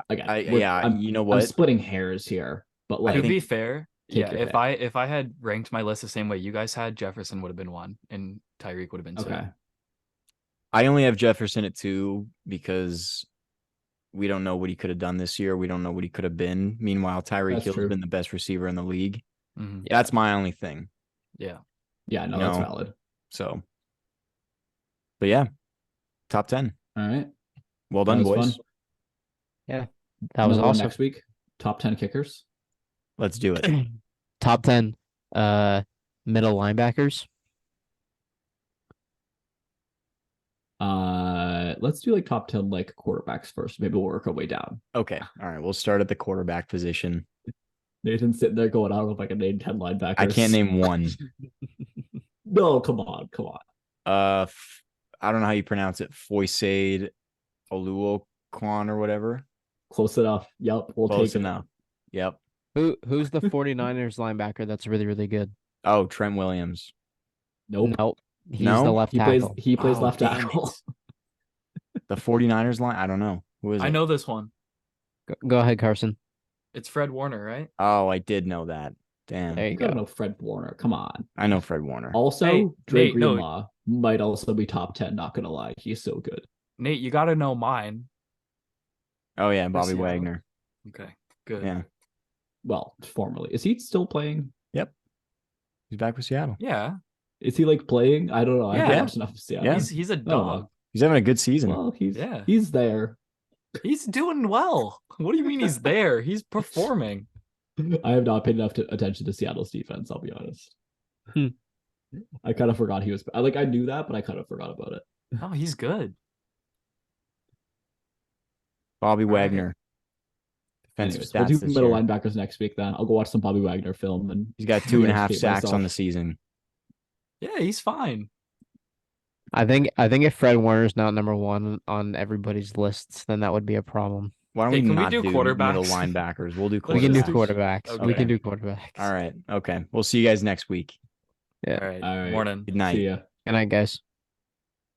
Again, you know what? I'm splitting hairs here, but like to be fair, Take your pick. if I had ranked my list the same way you guys had, Jefferson would have been 1 and Tyreek would have been 2. Okay. I only have Jefferson at 2 because we don't know what he could have done this year. We don't know what he could have been. Meanwhile, Tyreek Hill has been the best receiver in the league. Mm-hmm. That's my only thing. Yeah. Yeah, no, that's valid. So, but yeah, top 10. All right. Well done, boys. Fun. Yeah, that was awesome. Next week, top 10 kickers. Let's do it. Top 10 middle linebackers. Let's do like top 10 like quarterbacks first. Maybe we'll work our way down. Okay. All right. We'll start at the quarterback position. Nathan's sitting there going, I don't know if I can name 10 linebackers. I can't name one. No, come on. I don't know how you pronounce it. Foysaid Oluokwan or whatever. Close enough. Yep. Close enough. Yep. Who's the 49ers linebacker that's really, really good? Oh, Trent Williams. Nope. He's the left tackle. He plays left tackle. The 49ers line? I don't know. Who is it? I know this one. Go ahead, Carson. It's Fred Warner, right? Oh, I did know that. Damn. There you go. I don't know Fred Warner. Come on. I know Fred Warner. Also, Dre Greenlaw might also be top 10, not going to lie. He's so good. Nate, you got to know mine. Oh, yeah, Bobby Wagner. Okay, good. Yeah. Well, formerly. Is he still playing? Yep. He's back with Seattle. Yeah. Is he like playing? I don't know. I haven't watched enough of Seattle. Yeah. He's a dog. He's having a good season. Well, he's there. He's doing well. What do you mean he's there? He's performing. I have not paid enough attention to Seattle's defense, I'll be honest. I kind of forgot he was I knew that, but I kind of forgot about it. Oh, he's good. Bobby Wagner. Anyways, we'll do middle linebackers next week then. I'll go watch some Bobby Wagner film, and he's got 2.5 sacks on the season. Yeah, he's fine. I think if Fred Warner's not number 1 on everybody's lists, then that would be a problem. Why don't we not do quarterbacks? Middle linebackers? We'll do quarterbacks. We can do quarterbacks. Okay. We can do quarterbacks. All right. Okay. We'll see you guys next week. Yeah. All right. Morning. Good night. See ya. Good night, guys.